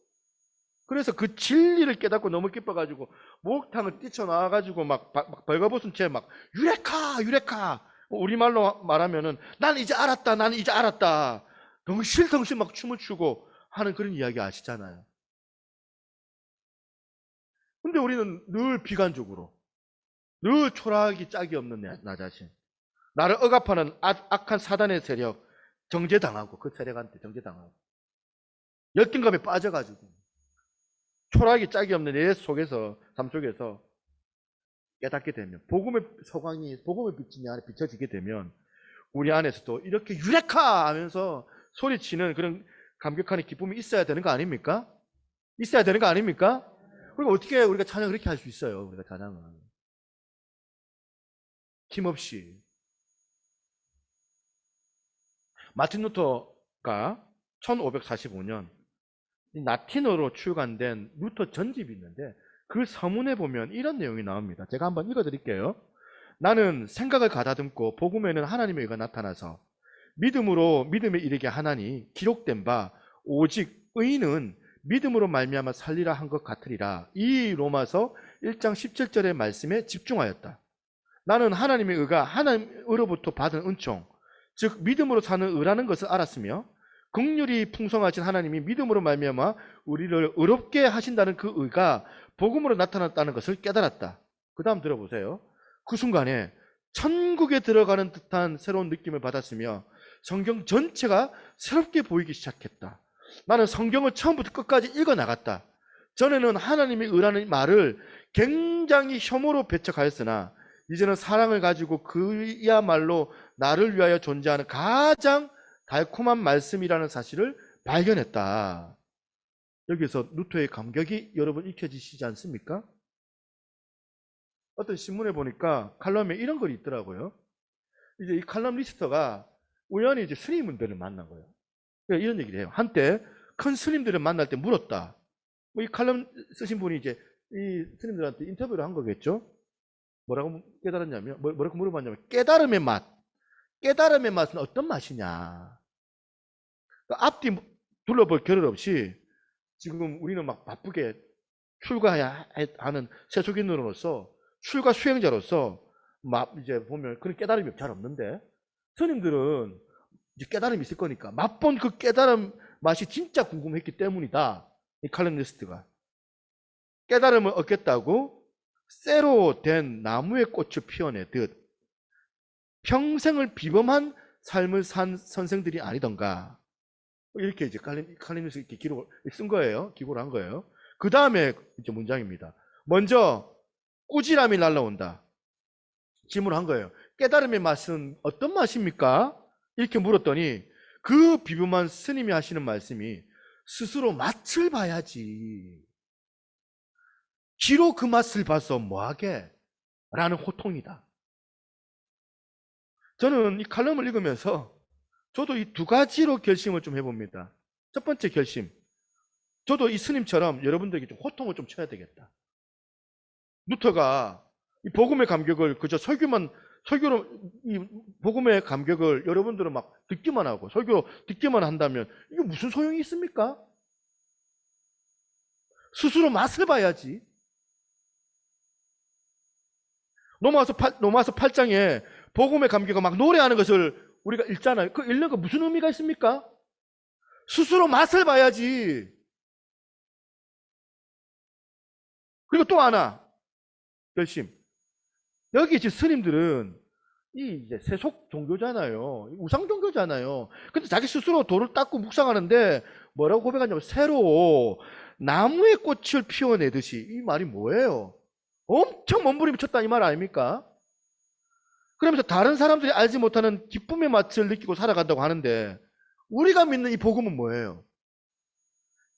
Speaker 1: 그래서 그 진리를 깨닫고 너무 기뻐가지고 목욕탕을 뛰쳐나와가지고 막 벌거벗은 채 막 유레카 유레카, 우리말로 말하면은 난 이제 알았다 덩실덩실 막 춤을 추고 하는 그런 이야기 아시잖아요. 근데 우리는 늘 비관적으로, 늘 초라하기 짝이 없는 나 자신, 나를 억압하는 악한 사단의 세력 정죄당하고, 그 세력한테 정죄당하고 열등감에 빠져가지고 초라하기 짝이 없는 내 속에서, 삶 속에서 깨닫게 되면, 복음의 소광이, 복음의 빛이 내 안에 비춰지게 되면 우리 안에서도 이렇게 유레카 하면서 소리치는 그런 감격하는 기쁨이 있어야 되는 거 아닙니까? 있어야 되는 거 아닙니까? 그리고 어떻게 우리가 찬양을 그렇게 할 수 있어요? 우리가 찬양을 힘없이. 마틴 루터가 1545년 라틴어로 출간된 루터 전집이 있는데 그 서문에 보면 이런 내용이 나옵니다. 제가 한번 읽어드릴게요. 나는 생각을 가다듬고 복음에는 하나님의 의가 나타나서 믿음에 이르게 하나니 기록된 바 오직 의인은 믿음으로 말미암아 살리라 한 것 같으리라. 이 로마서 1장 17절의 말씀에 집중하였다. 나는 하나님의 의가 하나님으로부터 받은 은총, 즉 믿음으로 사는 의라는 것을 알았으며 긍휼이 풍성하신 하나님이 믿음으로 말미암아 우리를 의롭게 하신다는 그 의가 복음으로 나타났다는 것을 깨달았다. 그 다음 들어보세요. 그 순간에 천국에 들어가는 듯한 새로운 느낌을 받았으며 성경 전체가 새롭게 보이기 시작했다. 나는 성경을 처음부터 끝까지 읽어 나갔다. 전에는 하나님의 의라는 말을 굉장히 혐오로 배척하였으나 이제는 사랑을 가지고 그야말로 나를 위하여 존재하는 가장 달콤한 말씀이라는 사실을 발견했다. 여기서 루터의 감격이 여러분 읽혀지시지 않습니까? 어떤 신문에 보니까 칼럼에 이런 글이 있더라고요. 이제 이 칼럼리스트가 우연히 이제 스님들을 만난 거예요. 이런 얘기를 해요. 한때 큰 스님들을 만날 때 물었다. 이 칼럼 쓰신 분이 이제 이 스님들한테 인터뷰를 한 거겠죠. 뭐라고 깨달았냐면, 뭐라고 물어봤냐면, 깨달음의 맛. 깨달음의 맛은 어떤 맛이냐. 앞뒤 둘러볼 겨를 없이 지금 우리는 막 바쁘게 출가해야 하는 세속인으로서 출가 수행자로서 막 이제 보면 그런 깨달음이 잘 없는데 스님들은 이제 깨달음이 있을 거니까 맛본 그 깨달음 맛이 진짜 궁금했기 때문이다. 이 칼럼니스트가 깨달음을 얻겠다고 쇠로 된 나무의 꽃을 피워내듯 평생을 비범한 삶을 산 선생들이 아니던가. 이렇게 이제 칼럼니스트 이렇게 기록을 쓴 거예요. 기고를 한 거예요. 그 다음에 이제 문장입니다. 먼저 꾸지람이 날라온다. 질문을 한 거예요. 깨달음의 맛은 어떤 맛입니까? 이렇게 물었더니 그 비범한 스님이 하시는 말씀이 스스로 맛을 봐야지. 기로 그 맛을 봐서 뭐하게? 라는 호통이다. 저는 이 칼럼을 읽으면서 저도 이 두 가지로 결심을 좀 해봅니다. 첫 번째 결심. 저도 이 스님처럼 여러분들에게 좀 호통을 좀 쳐야 되겠다. 루터가 이 복음의 감격을 그저 설교로 이 복음의 감격을 여러분들은 막 듣기만 하고 설교 듣기만 한다면 이게 무슨 소용이 있습니까? 스스로 맛을 봐야지. 로마서 8장에 복음의 감격을 막 노래하는 것을 우리가 읽잖아요. 그 읽는 거 무슨 의미가 있습니까? 스스로 맛을 봐야지. 그리고 또 하나 결심. 여기 지금 스님들은 이 이제 세속 종교잖아요. 우상 종교잖아요. 근데 자기 스스로 돌을 닦고 묵상하는데 뭐라고 고백하냐면 새로 나무의 꽃을 피워내듯이. 이 말이 뭐예요? 엄청 몸부림이 쳤다 이 말 아닙니까? 그러면서 다른 사람들이 알지 못하는 기쁨의 맛을 느끼고 살아간다고 하는데 우리가 믿는 이 복음은 뭐예요?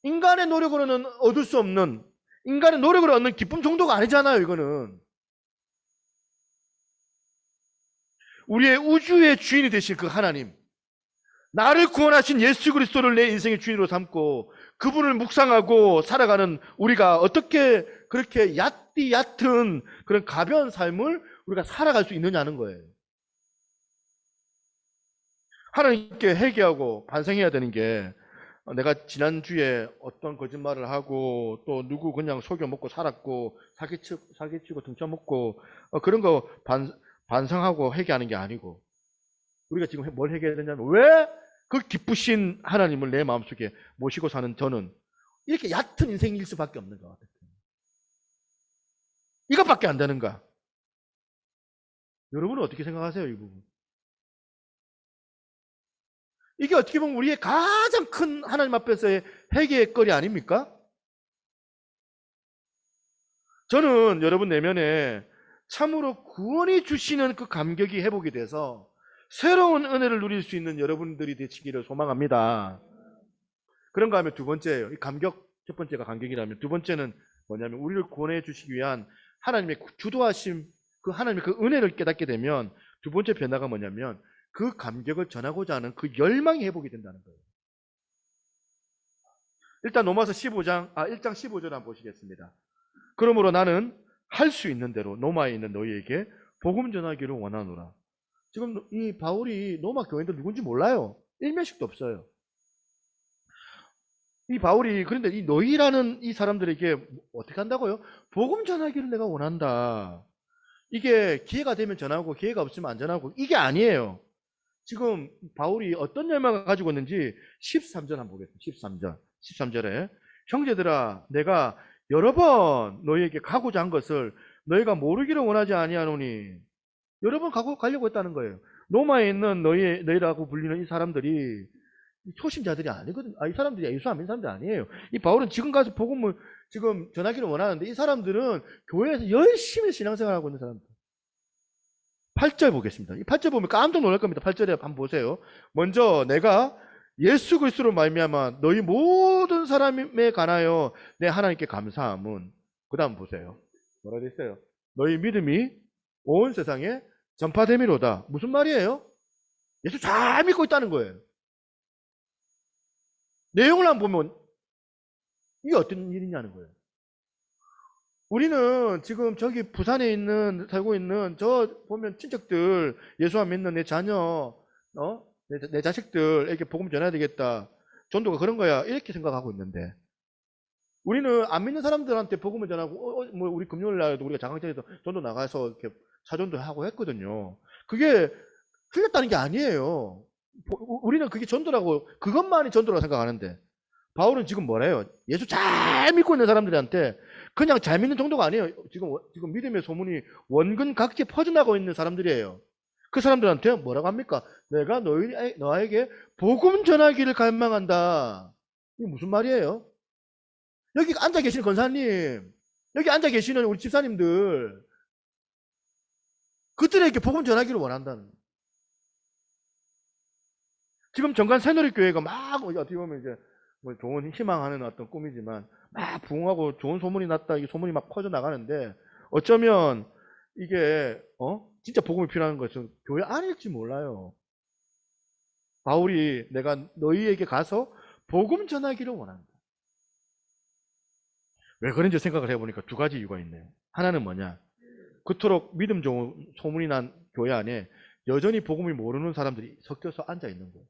Speaker 1: 인간의 노력으로는 얻을 수 없는, 인간의 노력으로 얻는 기쁨 정도가 아니잖아요. 이거는 우리의 우주의 주인이 되실 그 하나님, 나를 구원하신 예수 그리스도를 내 인생의 주인으로 삼고 그분을 묵상하고 살아가는 우리가 어떻게 그렇게 얕은 그런 가벼운 삶을 우리가 살아갈 수 있느냐는 거예요. 하나님께 회개하고 반성해야 되는 게, 내가 지난주에 어떤 거짓말을 하고 또 누구 그냥 속여먹고 살았고 사기치고 등쳐먹고 그런 거 반성하고 회개하는 게 아니고, 우리가 지금 뭘 회개해야 되냐면 왜 그 기쁘신 하나님을 내 마음속에 모시고 사는 저는 이렇게 얕은 인생일 수밖에 없는가? 이것밖에 안 되는가? 여러분은 어떻게 생각하세요? 이 부분. 이게 어떻게 보면 우리의 가장 큰 하나님 앞에서의 회개의 거리 아닙니까? 저는 여러분 내면에 참으로 구원이 주시는 그 감격이 회복이 돼서 새로운 은혜를 누릴 수 있는 여러분들이 되시기를 소망합니다. 그런가 하면 두 번째예요. 이 감격, 첫 번째가 감격이라면 두 번째는 뭐냐면 우리를 구원해 주시기 위한 하나님의 주도하심, 그 하나님의 그 은혜를 깨닫게 되면 두 번째 변화가 뭐냐면 그 감격을 전하고자 하는 그 열망이 회복이 된다는 거예요. 일단 로마서 1장 15절 한번 보시겠습니다. 그러므로 나는 할 수 있는 대로 로마에 있는 너희에게 복음 전하기를 원하노라. 지금 이 바울이 로마 교인들 누군지 몰라요. 일면식도 없어요. 이 바울이 그런데 이 너희라는 이 사람들에게 어떻게 한다고요? 복음 전하기를 내가 원한다. 이게 기회가 되면 전하고 기회가 없으면 안 전하고 이게 아니에요. 지금 바울이 어떤 열망을 가지고 있는지 13절 한번 보겠습니다. 13절에 형제들아 내가 여러 번 너희에게 가고자 한 것을 너희가 모르기를 원하지 아니하노니 여러 번 가려고 했다는 거예요. 로마에 있는 너희라고 불리는 이 사람들이 초신자들이 아니거든. 이 사람들이 예수 안 믿는 사람들이 아니에요. 이 바울은 지금 가서 복음을 지금 전하기를 원하는데 이 사람들은 교회에서 열심히 신앙생활하고 있는 사람들. 8절 보겠습니다. 이 8절 보면 깜짝 놀랄 겁니다. 8절에 한번 보세요. 먼저 내가 예수 그리스도로 말미암아 너희 모든 사람에 관하여 내 하나님께 감사함은 그 다음 보세요. 뭐라 됐어요? 너희 믿음이 온 세상에 전파됨이로다. 무슨 말이에요? 예수 잘 믿고 있다는 거예요. 내용을 한번 보면 이게 어떤 일이냐는 거예요. 우리는 지금 저기 부산에 살고 있는 저 보면 친척들, 예수 안 믿는 내 자녀, 내 자식들에게 복음 전해야 되겠다. 전도가 그런 거야. 이렇게 생각하고 있는데 우리는 안 믿는 사람들한테 복음을 전하고 뭐 우리 금요일 날도 우리가 장강장에서 전도 나가서 이렇게 사전도 하고 했거든요. 그게 틀렸다는 게 아니에요. 우리는 그게 전도라고 그것만이 전도라고 생각하는데 바울은 지금 뭐래요? 예수 잘 믿고 있는 사람들한테 그냥 잘 믿는 정도가 아니에요. 지금 믿음의 소문이 원근 각지에 퍼져나가고 있는 사람들이에요. 그 사람들한테 뭐라고 합니까? 내가 너에게 복음 전하기를 갈망한다. 이게 무슨 말이에요? 여기 앉아 계시는 권사님, 여기 앉아 계시는 우리 집사님들, 그들에게 복음 전하기를 원한다는 거예요. 지금 정관 새누리교회가 막 어떻게 보면 이제 뭐 좋은 희망하는 어떤 꿈이지만 막 부흥하고 좋은 소문이 났다. 이 소문이 막 퍼져 나가는데 어쩌면 이게 진짜 복음이 필요한 것은 교회 안일지 몰라요. 바울이 내가 너희에게 가서 복음 전하기를 원한다. 왜 그런지 생각을 해보니까 두 가지 이유가 있네요. 하나는 뭐냐? 그토록 믿음 좋은 소문이 난 교회 안에 여전히 복음을 모르는 사람들이 섞여서 앉아 있는 거예요.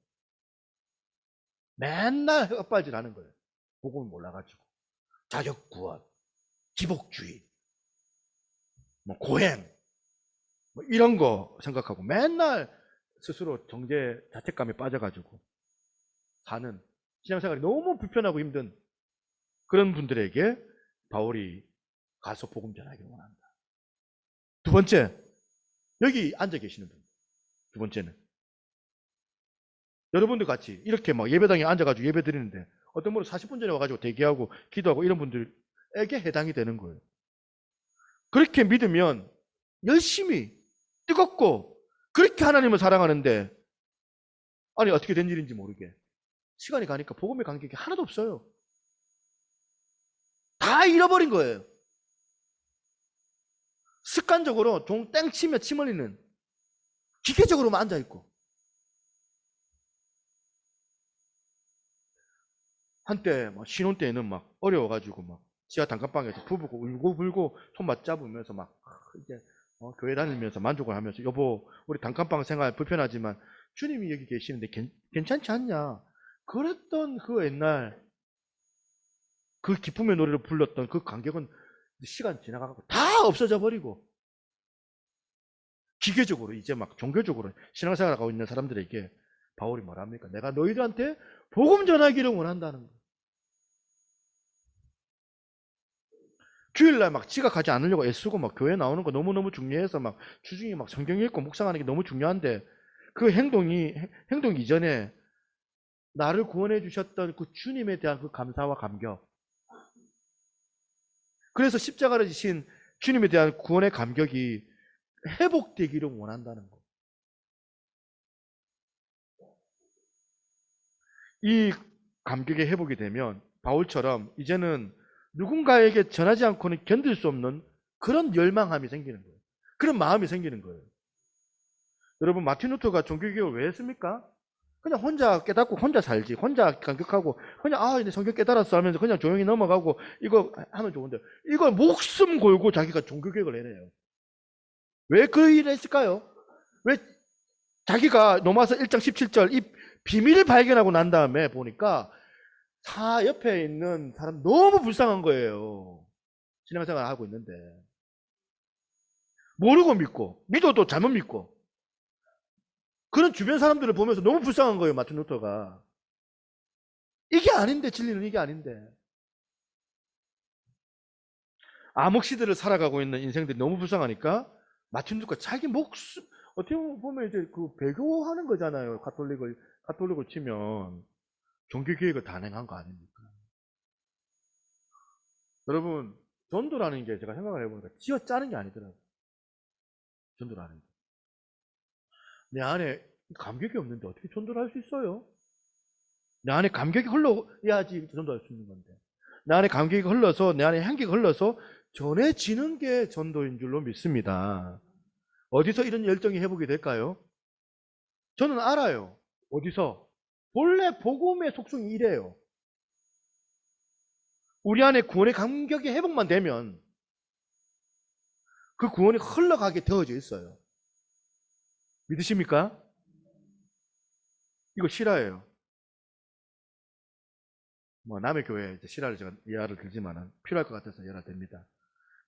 Speaker 1: 맨날 헛발질하는 거예요. 복음을 몰라가지고 자격구원, 기복주의, 뭐 고행, 뭐 이런 거 생각하고 맨날 스스로 정죄, 자책감에 빠져가지고 사는 신앙생활이 너무 불편하고 힘든 그런 분들에게 바울이 가서 복음 전하기를 원한다. 두 번째, 여기 앉아 계시는 분. 두 번째는 여러분들 같이 이렇게 막 예배당에 앉아가지고 예배 드리는데 어떤 분은 40분 전에 와가지고 대기하고 기도하고 이런 분들에게 해당이 되는 거예요. 그렇게 믿으면 열심히 뜨겁고 그렇게 하나님을 사랑하는데 아니 어떻게 된 일인지 모르게 시간이 가니까 복음의 간격이 하나도 없어요. 다 잃어버린 거예요. 습관적으로 종 땡 치며 침 흘리는 기계적으로만 앉아있고 한때 막 신혼 때는 막 어려워가지고 막 지하 단칸방에서 부부고 울고 불고 손 맞잡으면서 막 이제 교회 다니면서 만족을 하면서 여보 우리 단칸방 생활 불편하지만 주님이 여기 계시는데 괜찮지 않냐 그랬던 그 옛날 그 기쁨의 노래를 불렀던 그 간격은 시간 지나가고 다 없어져 버리고 기계적으로 이제 막 종교적으로 신앙생활을 하고 있는 사람들에게 바울이 뭐라 합니까? 내가 너희들한테 복음 전하기를 원한다는 거예요. 주일날 막 지각하지 않으려고 애쓰고 막 교회 나오는 거 너무너무 중요해서 막 주중에 막 성경 읽고 묵상하는 게 너무 중요한데 그 행동 이전에 나를 구원해 주셨던 그 주님에 대한 그 감사와 감격 그래서 십자가를 지신 주님에 대한 구원의 감격이 회복되기를 원한다는 거. 이 감격의 회복이 되면 바울처럼 이제는 누군가에게 전하지 않고는 견딜 수 없는 그런 열망함이 생기는 거예요. 그런 마음이 생기는 거예요. 여러분 마틴 루터가 종교개혁을 왜 했습니까? 그냥 혼자 깨닫고 혼자 살지 혼자 감격하고 그냥 이제 성경 깨달았어 하면서 그냥 조용히 넘어가고 이거 하면 좋은데 이걸 목숨 걸고 자기가 종교개혁을 해내요. 왜 그 일을 했을까요? 왜 자기가 로마서 1장 17절 이 비밀을 발견하고 난 다음에 보니까 옆에 있는 사람 너무 불쌍한 거예요. 신앙생활 하고 있는데 모르고 믿고 믿어도 잘못 믿고 그런 주변 사람들을 보면서 너무 불쌍한 거예요, 마틴 루터가. 이게 아닌데, 진리는 이게 아닌데. 암흑 시대를 살아가고 있는 인생들이 너무 불쌍하니까 마틴 루터가 자기 목숨, 어떻게 보면 이제 그 배교하는 거잖아요. 가톨릭을 치면 종교 개혁을 단행한 거 아닙니까? 여러분, 전도라는 게 제가 생각을 해보니까 쥐어 짜는 게 아니더라고요. 전도라는 게. 내 안에 감격이 없는데 어떻게 전도를 할 수 있어요? 내 안에 감격이 흘러야지 전도할 수 있는 건데. 내 안에 감격이 흘러서, 내 안에 향기가 흘러서 전해지는 게 전도인 줄로 믿습니다. 어디서 이런 열정이 회복이 될까요? 저는 알아요. 어디서? 본래 복음의 속성이 이래요. 우리 안에 구원의 감격이 회복만 되면 그 구원이 흘러가게 되어져 있어요. 믿으십니까? 이거 실화예요. 뭐 남의 교회 실화를 제가 예화를 들지만은 필요할 것 같아서 예화 됩니다.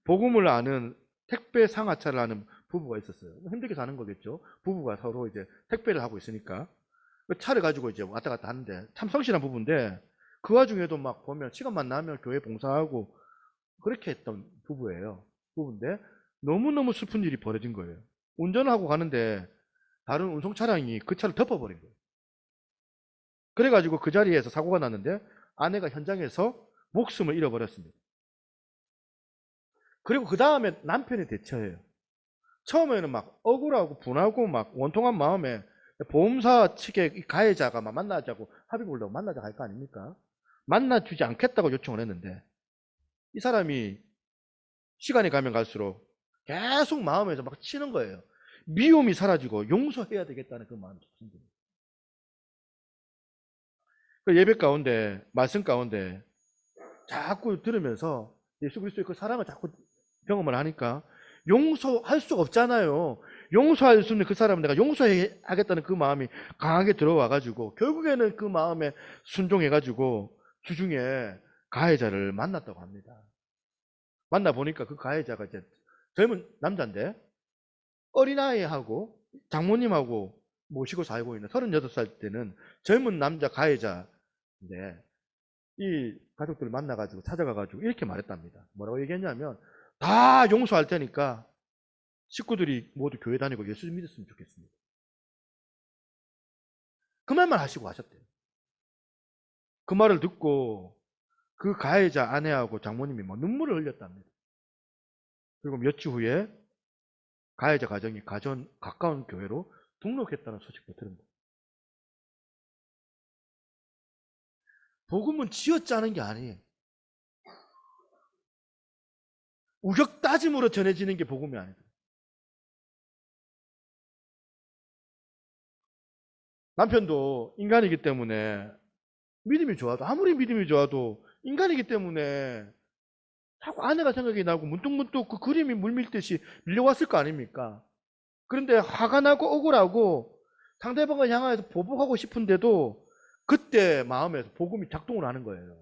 Speaker 1: 복음을 아는 택배 상하차를 하는 부부가 있었어요. 힘들게 사는 거겠죠. 부부가 서로 이제 택배를 하고 있으니까 그 차를 가지고 이제 왔다 갔다 하는데 참 성실한 부부인데 그 와중에도 막 보면 시간만 나면 교회 봉사하고 그렇게 했던 부부인데 너무너무 슬픈 일이 벌어진 거예요. 운전하고 가는데 다른 운송 차량이 그 차를 덮어버린 거예요. 그래가지고 그 자리에서 사고가 났는데 아내가 현장에서 목숨을 잃어버렸습니다. 그리고 그 다음에 남편이 대처해요. 처음에는 막 억울하고 분하고 막 원통한 마음에 보험사 측의 가해자가 막 만나자고 합의 보려고 만나자고 할 거 아닙니까? 만나주지 않겠다고 요청을 했는데 이 사람이 시간이 가면 갈수록 계속 마음에서 막 치는 거예요. 미움이 사라지고 용서해야 되겠다는 그 마음이 생깁니다. 그 예배 가운데, 말씀 가운데 자꾸 들으면서 예수 그리스도의 그 사랑을 자꾸 경험을 하니까 용서할 수가 없잖아요. 용서할 수 있는 그 사람을 내가 용서하겠다는 그 마음이 강하게 들어와가지고 결국에는 그 마음에 순종해가지고 주중에 가해자를 만났다고 합니다. 만나보니까 그 가해자가 이제 젊은 남자인데 어린아이하고 장모님하고 모시고 살고 있는 36살 때는 젊은 남자 가해자인데 이 가족들을 만나가지고 찾아가가지고 이렇게 말했답니다. 뭐라고 얘기했냐면 다 용서할 테니까 식구들이 모두 교회 다니고 예수 믿었으면 좋겠습니다. 그 말만 하시고 하셨대요. 그 말을 듣고 그 가해자 아내하고 장모님이 막 눈물을 흘렸답니다. 그리고 몇 주 후에 가해자 가정이 가까운 교회로 등록했다는 소식도 들은 거예요. 복음은 쥐어짜는 게 아니에요. 우격다짐으로 전해지는 게 복음이 아니다. 남편도 인간이기 때문에 믿음이 좋아도 아무리 믿음이 좋아도 인간이기 때문에 자꾸 아내가 생각이 나고 문득문득 그 그림이 물밀듯이 밀려왔을 거 아닙니까? 그런데 화가 나고 억울하고 상대방을 향해서 보복하고 싶은데도 그때 마음에서 복음이 작동을 하는 거예요.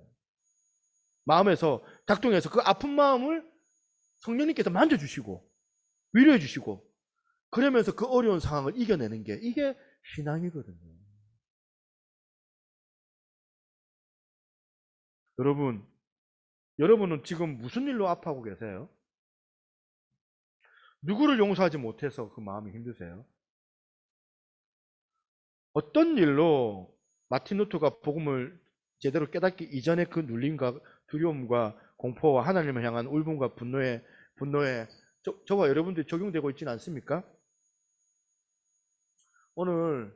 Speaker 1: 마음에서 작동해서 그 아픈 마음을 성령님께서 만져주시고 위로해 주시고 그러면서 그 어려운 상황을 이겨내는 게 이게 신앙이거든요. 여러분은 지금 무슨 일로 아파하고 계세요? 누구를 용서하지 못해서 그 마음이 힘드세요? 어떤 일로 마틴 루터가 복음을 제대로 깨닫기 이전에 그 눌림과 두려움과 공포와 하나님을 향한 울분과 분노에 저와 여러분들이 적용되고 있지는 않습니까? 오늘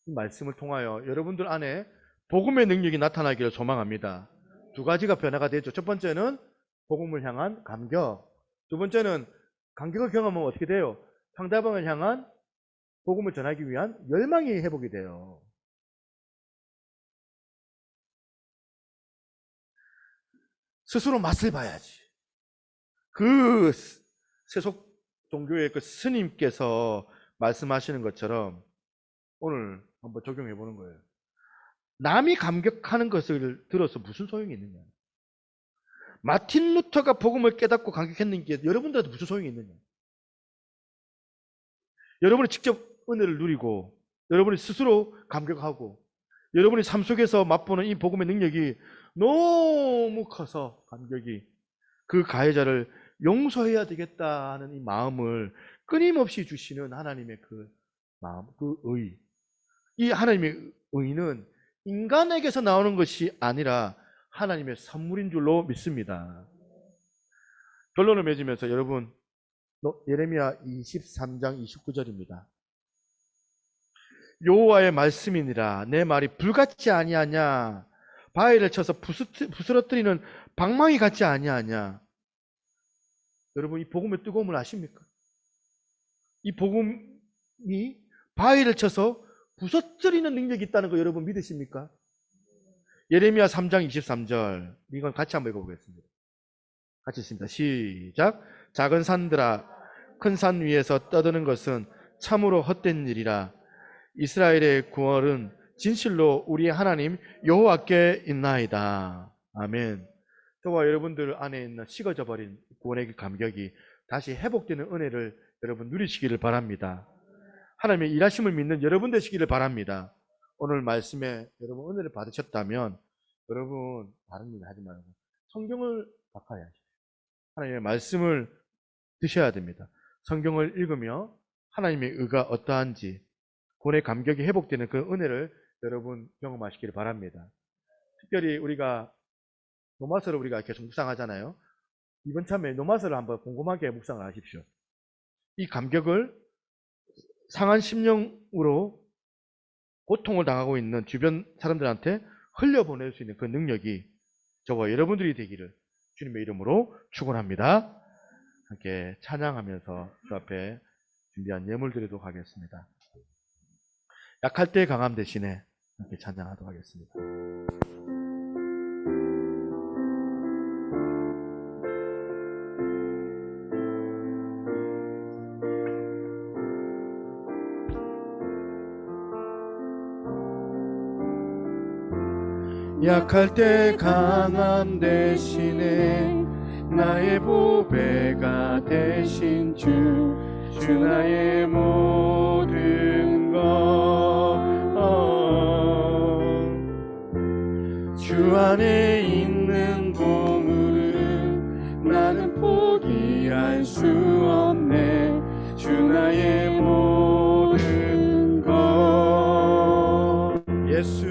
Speaker 1: 이 말씀을 통하여 여러분들 안에 복음의 능력이 나타나기를 소망합니다. 두 가지가 변화가 되죠. 첫 번째는 복음을 향한 감격. 두 번째는 감격을 경험하면 어떻게 돼요? 상대방을 향한 복음을 전하기 위한 열망이 회복이 돼요. 스스로 맛을 봐야지. 그 세속 종교의 그 스님께서 말씀하시는 것처럼 오늘 한번 적용해 보는 거예요. 남이 감격하는 것을 들어서 무슨 소용이 있느냐? 마틴 루터가 복음을 깨닫고 감격했는 게 여러분들한테 무슨 소용이 있느냐? 여러분이 직접 은혜를 누리고 여러분이 스스로 감격하고 여러분이 삶 속에서 맛보는 이 복음의 능력이 너무 커서 감격이 그 가해자를 용서해야 되겠다 하는 이 마음을 끊임없이 주시는 하나님의 그 마음, 그 의. 이 하나님의 의는 인간에게서 나오는 것이 아니라 하나님의 선물인 줄로 믿습니다. 결론을 맺으면서 여러분, 예레미야 23장 29절입니다. 여호와의 말씀이니라 내 말이 불같지 아니하냐, 바위를 쳐서 부스러뜨리는 방망이 같지 아니하냐. 여러분, 이 복음의 뜨거움을 아십니까? 이 복음이 바위를 쳐서 부서뜨리는 능력이 있다는 거 여러분 믿으십니까? 예레미야 3장 23절, 이건 같이 한번 읽어보겠습니다. 같이 읽습니다. 시작. 작은 산들아, 큰 산 위에서 떠드는 것은 참으로 헛된 일이라. 이스라엘의 구원은 진실로 우리 하나님 여호와께 있나이다. 아멘. 저와 여러분들 안에 있는 식어져 버린 구원의 감격이 다시 회복되는 은혜를 여러분 누리시기를 바랍니다. 하나님의 일하심을 믿는 여러분 되시기를 바랍니다. 오늘 말씀에 여러분 은혜를 받으셨다면 여러분 다른 일 하지 말고 성경을 바꿔야 하십시오. 하나님의 말씀을 드셔야 됩니다. 성경을 읽으며 하나님의 의가 어떠한지 구원의 감격이 회복되는 그 은혜를 여러분 경험하시기를 바랍니다. 특별히 우리가 노마서를 우리가 계속 묵상하잖아요. 이번 참에 노마서를 한번 곰곰하게 묵상을 하십시오. 이 감격을 상한 심령으로 고통을 당하고 있는 주변 사람들한테 흘려보낼 수 있는 그 능력이 저와 여러분들이 되기를 주님의 이름으로 축원합니다. 함께 찬양하면서 주 앞에 준비한 예물 드리도록 하겠습니다. 약할 때 강함 대신에 함께 찬양하도록 하겠습니다.
Speaker 2: 약할 때 강함 대신에 나의 보배가 되신 주 나의 모든 것 주 안에 있는 보물은 나는 포기할 수 없네. 주 나의 모든 것 예수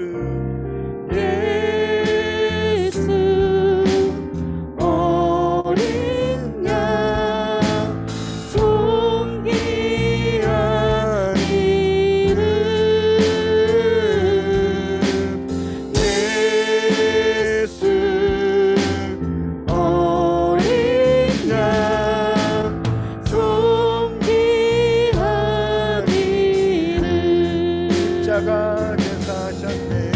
Speaker 2: 십자가 제사셨네.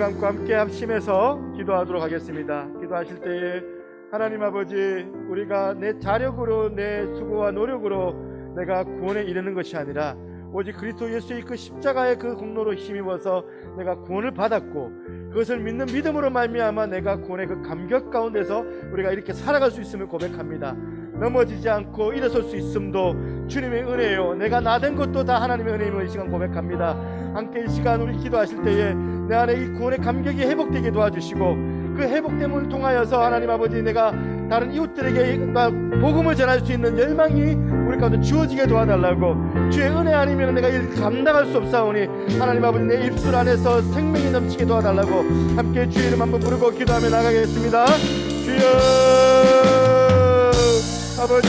Speaker 2: 감고 함께 합심해서 기도하도록 하겠습니다. 기도하실 때에 하나님 아버지, 우리가 내 자력으로, 내 수고와 노력으로 내가 구원에 이르는 것이 아니라 오직 그리스도 예수의 그 십자가의 그 공로로 힘입어서 내가 구원을 받았고, 그것을 믿는 믿음으로 말미암아 내가 구원의 그 감격 가운데서 우리가 이렇게 살아갈 수 있음을 고백합니다. 넘어지지 않고 일어설 수 있음도 주님의 은혜요, 내가 나된 것도 다 하나님의 은혜임을 이 시간 고백합니다. 함께 이 시간 우리 기도하실 때에 내 안에 이 구원의 감격이 회복되게 도와주시고, 그 회복됨을 통하여서 하나님 아버지, 내가 다른 이웃들에게 복음을 전할 수 있는 열망이 우리 가운데 주어지게 도와달라고. 주의 은혜 아니면 내가 이를 감당할 수 없사오니 하나님 아버지, 내 입술 안에서 생명이 넘치게 도와달라고 함께 주의 이름 한번 부르고 기도하며 나가겠습니다. 주여 아버지,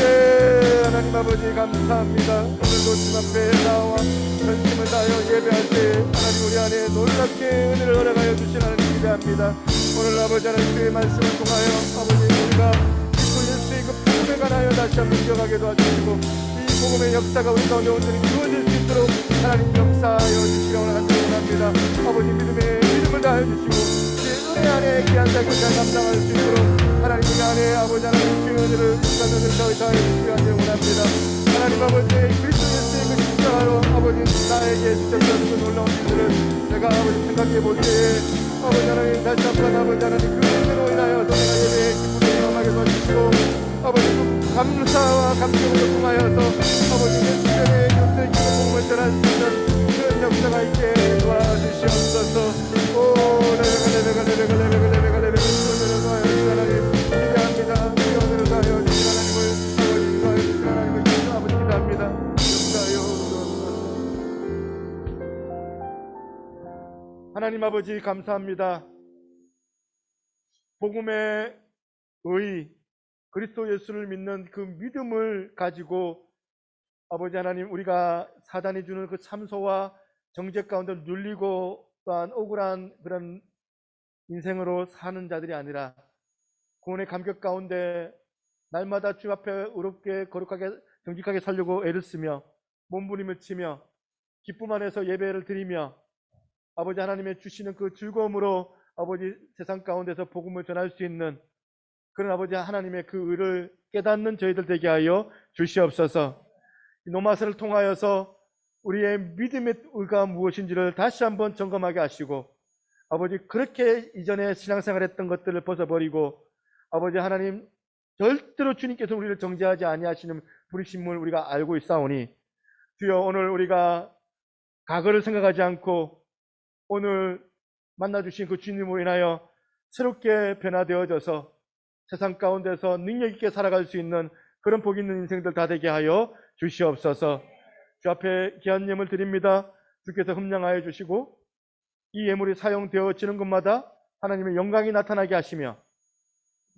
Speaker 2: 하나님 아버지 감사합니다. 오늘도 주님 앞에 나와 전심을 다하여 예배할 때 하나님 우리 안에 놀랍게 은혜를 허락하여 주신 하나님 기대합니다. 오늘 아버지 하나님 주의 말씀을 통하여 아버지, 우리가 그리스도 예수의 그 복음에 관하여 다시 한번 기억하게 도와주시고, 이 복음의 역사가 우리 가운데 온전히 이루어질 수 있도록 하나님 역사하여 주시기 원합니다. 아버지, 믿음을 다하여 주시고 주의 은혜 안에 귀한 자격을 잘 감당할 수 있도록 하나님 우리 안에 아버지 하나님 주의 은혜를 인간들을 더하여 주시기 원합니다. 하나님 아버지, 그리스도 예수의 그 십자가로 아버지 나에게 주셨던 그 놀라운 일들을 내가 아버지 생각해 볼 때에 아버지 하나님 다시 한번 아버지 하나님 그 은혜로 인하여서 내가 예배에 기쁨을 경험하게 도와주시고, 아버지 그 감사와 감격을 통하여서 아버지 내 주변에 이웃들에게 복음을 전할 수 있는 그런 역사가 있게 도와주시옵소서. 오 레베가 하나님 기대합니다. 오늘을 다하여 주신 하나님을 아버지 주신 하나님을 아버지 기대합니다. 하나님 아버지 감사합니다. 복음의 의, 그리스도 예수를 믿는 그 믿음을 가지고 아버지 하나님, 우리가 사단이 주는 그 참소와 정죄 가운데 눌리고 또한 억울한 그런 인생으로 사는 자들이 아니라 구원의 감격 가운데 날마다 주 앞에 의롭게 거룩하게 정직하게 살려고 애를 쓰며 몸부림을 치며 기쁨 안에서 예배를 드리며 아버지 하나님의 주시는 그 즐거움으로 아버지 세상 가운데서 복음을 전할 수 있는 그런 아버지 하나님의 그 의를 깨닫는 저희들 되게 하여 주시옵소서. 노마스를 통하여서 우리의 믿음의 의가 무엇인지를 다시 한번 점검하게 하시고, 아버지 그렇게 이전에 신앙생활 했던 것들을 벗어버리고 아버지 하나님, 절대로 주님께서 우리를 정죄하지 아니하시는 부르심을 우리가 알고 있사오니 주여, 오늘 우리가 과거를 생각하지 않고 오늘 만나주신 그 주님으로 인하여 새롭게 변화되어져서 세상 가운데서 능력 있게 살아갈 수 있는 그런 복 있는 인생들 다 되게 하여 주시옵소서. 주 앞에 귀한 예물 드립니다. 주께서 흠량하여 주시고 이 예물이 사용되어지는 것마다 하나님의 영광이 나타나게 하시며,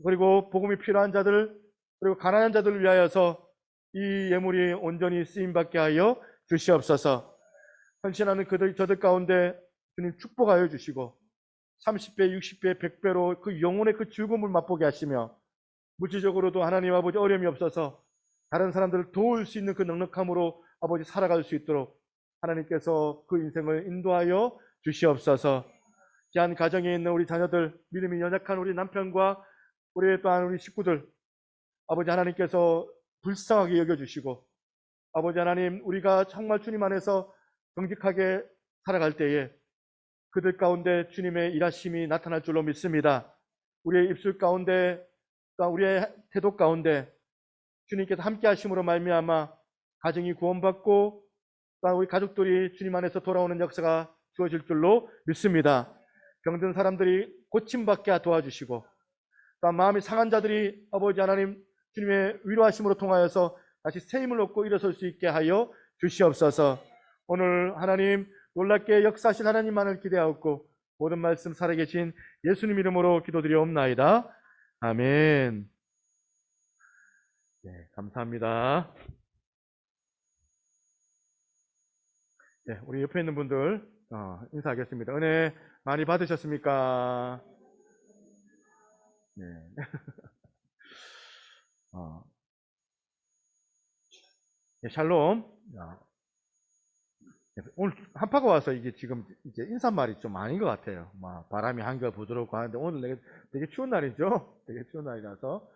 Speaker 2: 그리고 복음이 필요한 자들, 그리고 가난한 자들을 위하여서 이 예물이 온전히 쓰임받게 하여 주시옵소서. 헌신하는 저들 가운데 주님 축복하여 주시고 30배, 60배, 100배로 그 영혼의 그 즐거움을 맛보게 하시며, 물질적으로도 하나님 아버지 어려움이 없어서 다른 사람들을 도울 수 있는 그 넉넉함으로 아버지 살아갈 수 있도록 하나님께서 그 인생을 인도하여 주시옵소서. 귀한 가정에 있는 우리 자녀들, 믿음이 연약한 우리 남편과 우리 또한 우리 식구들, 아버지 하나님께서 불쌍하게 여겨주시고, 아버지 하나님, 우리가 정말 주님 안에서 정직하게 살아갈 때에 그들 가운데 주님의 일하심이 나타날 줄로 믿습니다. 우리의 입술 가운데, 또한 우리의 태도 가운데 주님께서 함께 하심으로 말미암아 가정이 구원받고 또한 우리 가족들이 주님 안에서 돌아오는 역사가 주어질 줄로 믿습니다. 병든 사람들이 고침받게 도와주시고 또한 마음이 상한 자들이 아버지 하나님 주님의 위로하심으로 통하여서 다시 새 힘을 얻고 일어설 수 있게 하여 주시옵소서. 오늘 하나님 놀랍게 역사하신 하나님만을 기대하옵고 모든 말씀 살아계신 예수님 이름으로 기도드리옵나이다. 아멘. 네, 감사합니다. 네, 우리 옆에 있는 분들 인사하겠습니다. 은혜 많이 받으셨습니까? 네. 네, 샬롬.
Speaker 1: 오늘 한파가 와서 이게 지금 이제 인사말이 좀 아닌 것 같아요. 막 바람이 한결 부드럽고 하는데 오늘 되게 추운 날이죠. 되게 추운 날이라서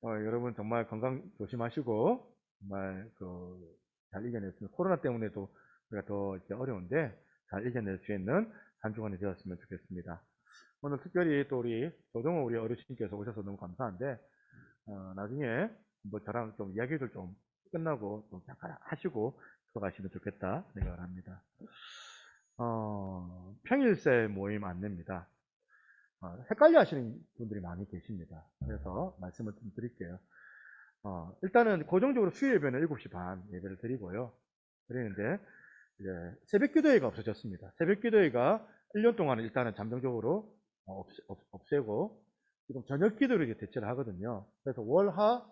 Speaker 1: 여러분 정말 건강 조심하시고 정말 잘 이겨냈으면 코로나 때문에도 우리가 더 이제 어려운데 잘 이겨낼 수 있는 한 주간이 되었으면 좋겠습니다. 오늘 특별히 또 우리 조동호 우리 어르신께서 오셔서 너무 감사한데 나중에 뭐 저랑 좀 이야기를 좀 끝나고 좀 잠깐 하시고 들어가시면 좋겠다 생각을 합니다. 평일세 모임 안내입니다. 헷갈려 하시는 분들이 많이 계십니다. 그래서 말씀을 좀 드릴게요. 일단은 고정적으로 수요 예배는 7시 반 예배를 드리고요. 드리는데, 이제 새벽 기도회가 없어졌습니다. 새벽 기도회가 1년 동안은 일단은 잠정적으로 없애고, 지금 저녁 기도를 이제 대체를 하거든요. 그래서 월, 화,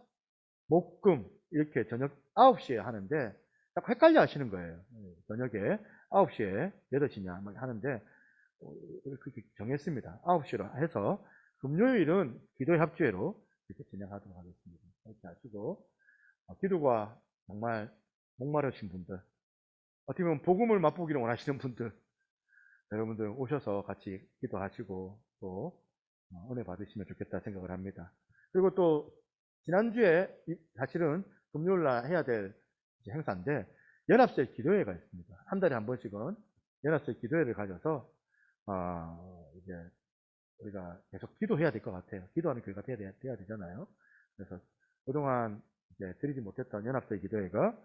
Speaker 1: 목, 금, 이렇게 저녁 9시에 하는데, 자꾸 헷갈려 하시는 거예요. 저녁에 9시에 8시냐 하는데, 그렇게 정했습니다. 9시로 해서 금요일은 기도의 합주회로 이렇게 진행하도록 하겠습니다. 이렇게 하시고 기도가 정말 목마르신 분들, 어떻게 보면 복음을 맛보기를 원하시는 분들, 여러분들 오셔서 같이 기도하시고 또 은혜 받으시면 좋겠다 생각을 합니다. 그리고 또 지난주에 사실은 금요일날 해야 될 행사인데 연합세 기도회가 있습니다. 한 달에 한 번씩은 연합세 기도회를 가져서 이제 우리가 계속 기도해야 될 것 같아요. 기도하는 교회가 돼야 되잖아요. 그래서 그동안 이제 드리지 못했던 연합세 기도회가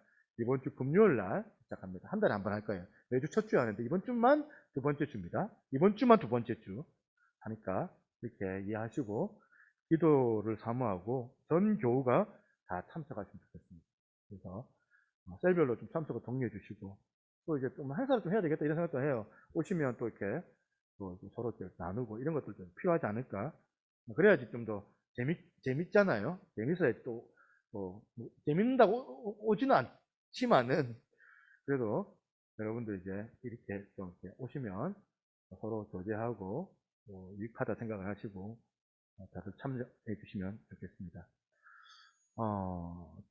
Speaker 1: 이번 주 금요일 날 시작합니다. 한 달에 한 번 할 거예요. 매주 첫 주에 하는데 이번 주만 두 번째 주입니다. 이번 주만 두 번째 주 하니까 이렇게 이해하시고 기도를 사모하고 전 교우가 다 참석하시면 좋겠습니다. 그래서 셀별로 좀 참석을 독려해 주시고 또 이제 좀 행사를 좀 해야 되겠다 이런 생각도 해요. 오시면 또 이렇게 또 서로 이렇게 나누고 이런 것들도 필요하지 않을까. 그래야지 좀 더 재밌잖아요. 재밌어야지 또 재밌는다고 오지는 않지만은 그래도 여러분들 이제 이렇게 좀 이렇게 오시면 서로 교제하고 유익하다 생각을 하시고 다들 참여해 주시면 좋겠습니다.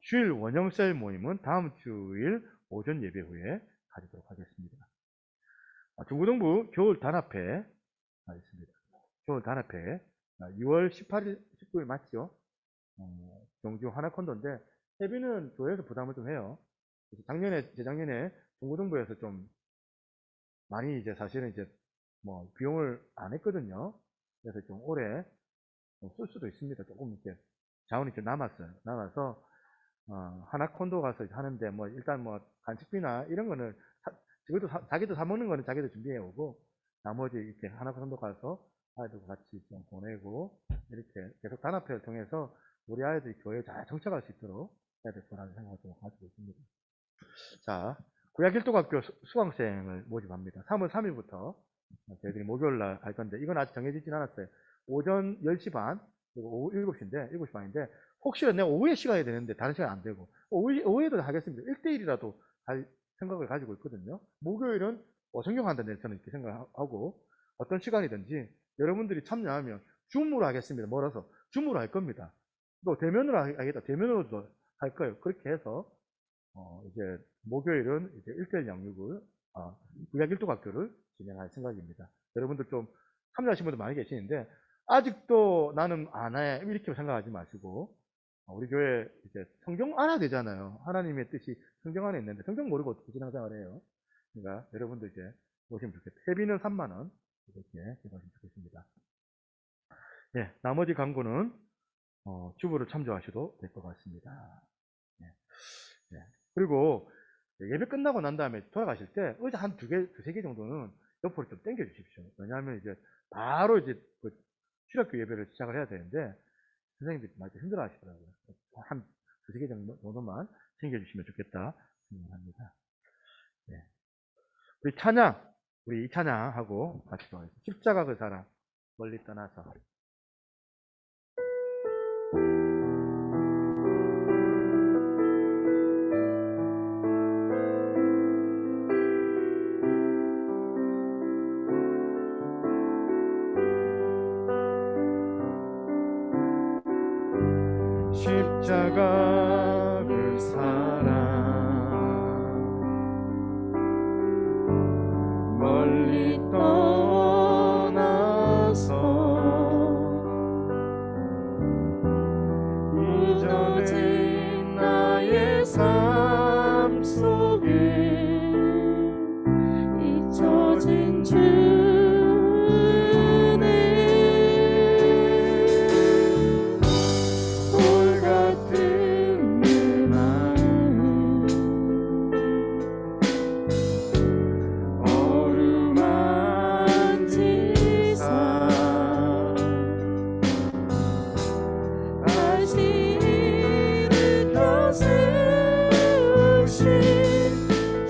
Speaker 1: 주일 원형셀 모임은 다음 주일 오전 예배 후에 가지도록 하겠습니다. 중고등부 겨울 단합회 하겠습니다. 겨울 단합회 6월 18일, 19일 맞죠? 경주 하나콘도인데 회비는 교회에서 부담을 좀 해요. 그래서 재작년에 중고등부에서 좀 많이 이제 사실은 이제 비용을 안 했거든요. 그래서 좀 올해 쓸 수도 있습니다. 조금 이렇게 자원이 좀 남아서 하나콘도 가서 하는데 일단 간식비나 이런 거는 자기도 사 먹는 거는 자기도 준비해 오고 나머지 이렇게 하나콘도 가서 아이들과 같이 좀 보내고 이렇게 계속 단합회를 통해서 우리 아이들이 교회에 잘 정착할 수 있도록 해야 될 거라는 생각을 좀 가지고 있습니다. 자, 구약일도학교 수강생을 모집합니다. 3월 3일부터 저희들이 목요일 날 할 건데 이건 아직 정해지진 않았어요. 오전 10시 반 그리고 오후 7시인데 7시 반인데 혹시라도 내가 오후에 시간이 되는데 다른 시간 안 되고 오후에도 하겠습니다. 1대1이라도 할 생각을 가지고 있거든요. 목요일은 성경한다는 저는 이렇게 생각하고 어떤 시간이든지 여러분들이 참여하면 줌으로 하겠습니다. 멀어서 줌으로 할 겁니다. 또 대면으로 하겠다. 대면으로도 할 거예요. 그렇게 해서 이제 목요일은 이제 1대1 양육을 구약일도학교를 진행할 생각입니다. 여러분들 좀 참여하신 분들 많이 계시는데 아직도 나는 안 해 이렇게 생각하지 마시고 우리 교회 이제 성경 알아야 되잖아요. 하나님의 뜻이 성경 안에 있는데 성경 모르고 어떻게 신앙생활을 해요? 그러니까 여러분들 이제 오시면 좋겠다. 회비는 3만 원 이렇게 해주시면 좋겠습니다. 네, 나머지 광고는 주부를 참조하셔도 될 것 같습니다. 네. 네. 그리고 예배 끝나고 난 다음에 돌아가실 때 의자 한 두세 개 정도는 옆으로 좀 당겨 주십시오. 왜냐하면 이제 바로 이제 출학교 예배를 시작을 해야 되는데 선생님들이 많이 힘들어 하시더라고요. 한 두세 개 정도만 챙겨주시면 좋겠다 생각합니다. 네. 우리 이 찬양하고 같이 들어가겠습니다. 십자가 그 사랑 멀리 떠나서.
Speaker 2: 십자가 그 사랑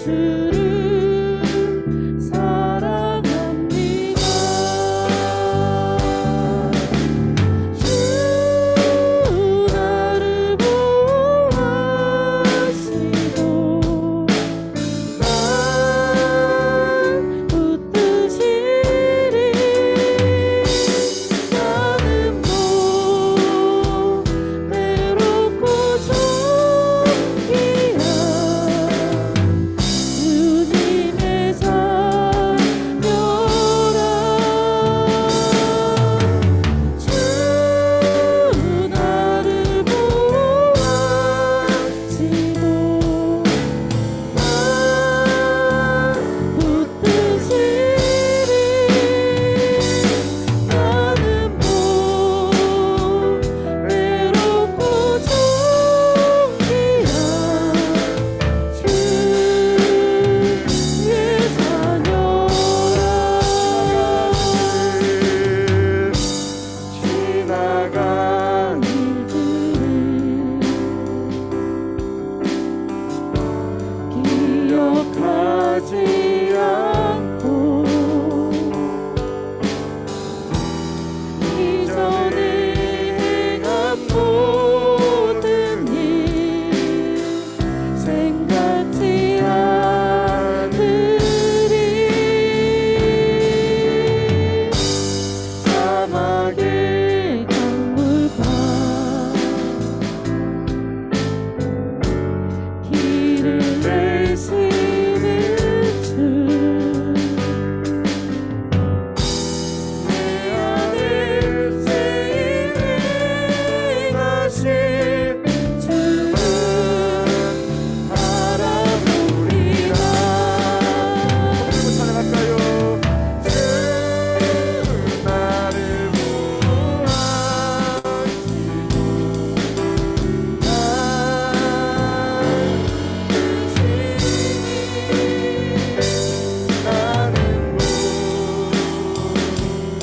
Speaker 4: 주를 사랑합니다. 주 나를 보호하시고 난 붙드시리. 나는 외롭고 존귀한 주님의 자녀라. 주 나를 보호하시고 난 붙드시리. 나는 외롭고 존귀한 주의 자녀라. 지나간 일들을 기억하지 않고 이전에 행한 모든 일 생각지 않으리. 사막의 강물과 길을 내시는 주, 내 안에 쓰임 행하신 주를 바라보리라.
Speaker 2: 찬양할까요?
Speaker 4: 주 나를 보호하시고 나는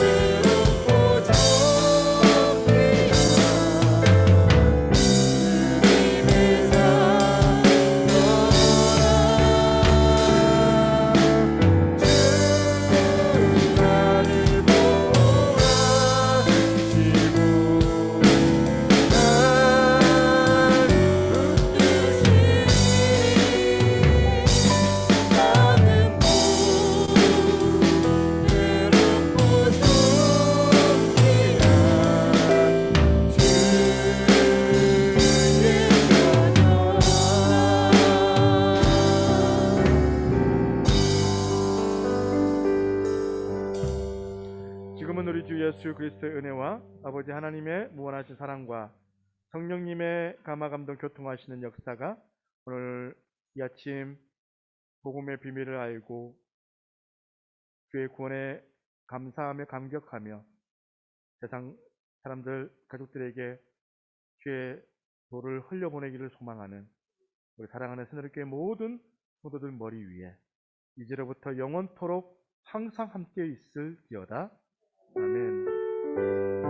Speaker 4: 외롭고 존귀한 주님의
Speaker 2: 지금은 우리 주 예수 그리스도의 은혜와 아버지 하나님의 무한하신 사랑과 성령님의 감화감동 교통하시는 역사가 오늘 이 아침 복음의 비밀을 알고 주의 구원에 감사하며 감격하며 세상 사람들 가족들에게 주의 도를 흘려보내기를 소망하는 우리 사랑하는 새누리교회 모든 성도들 머리 위에 이제로부터 영원토록 항상 함께 있을지어다. 아멘.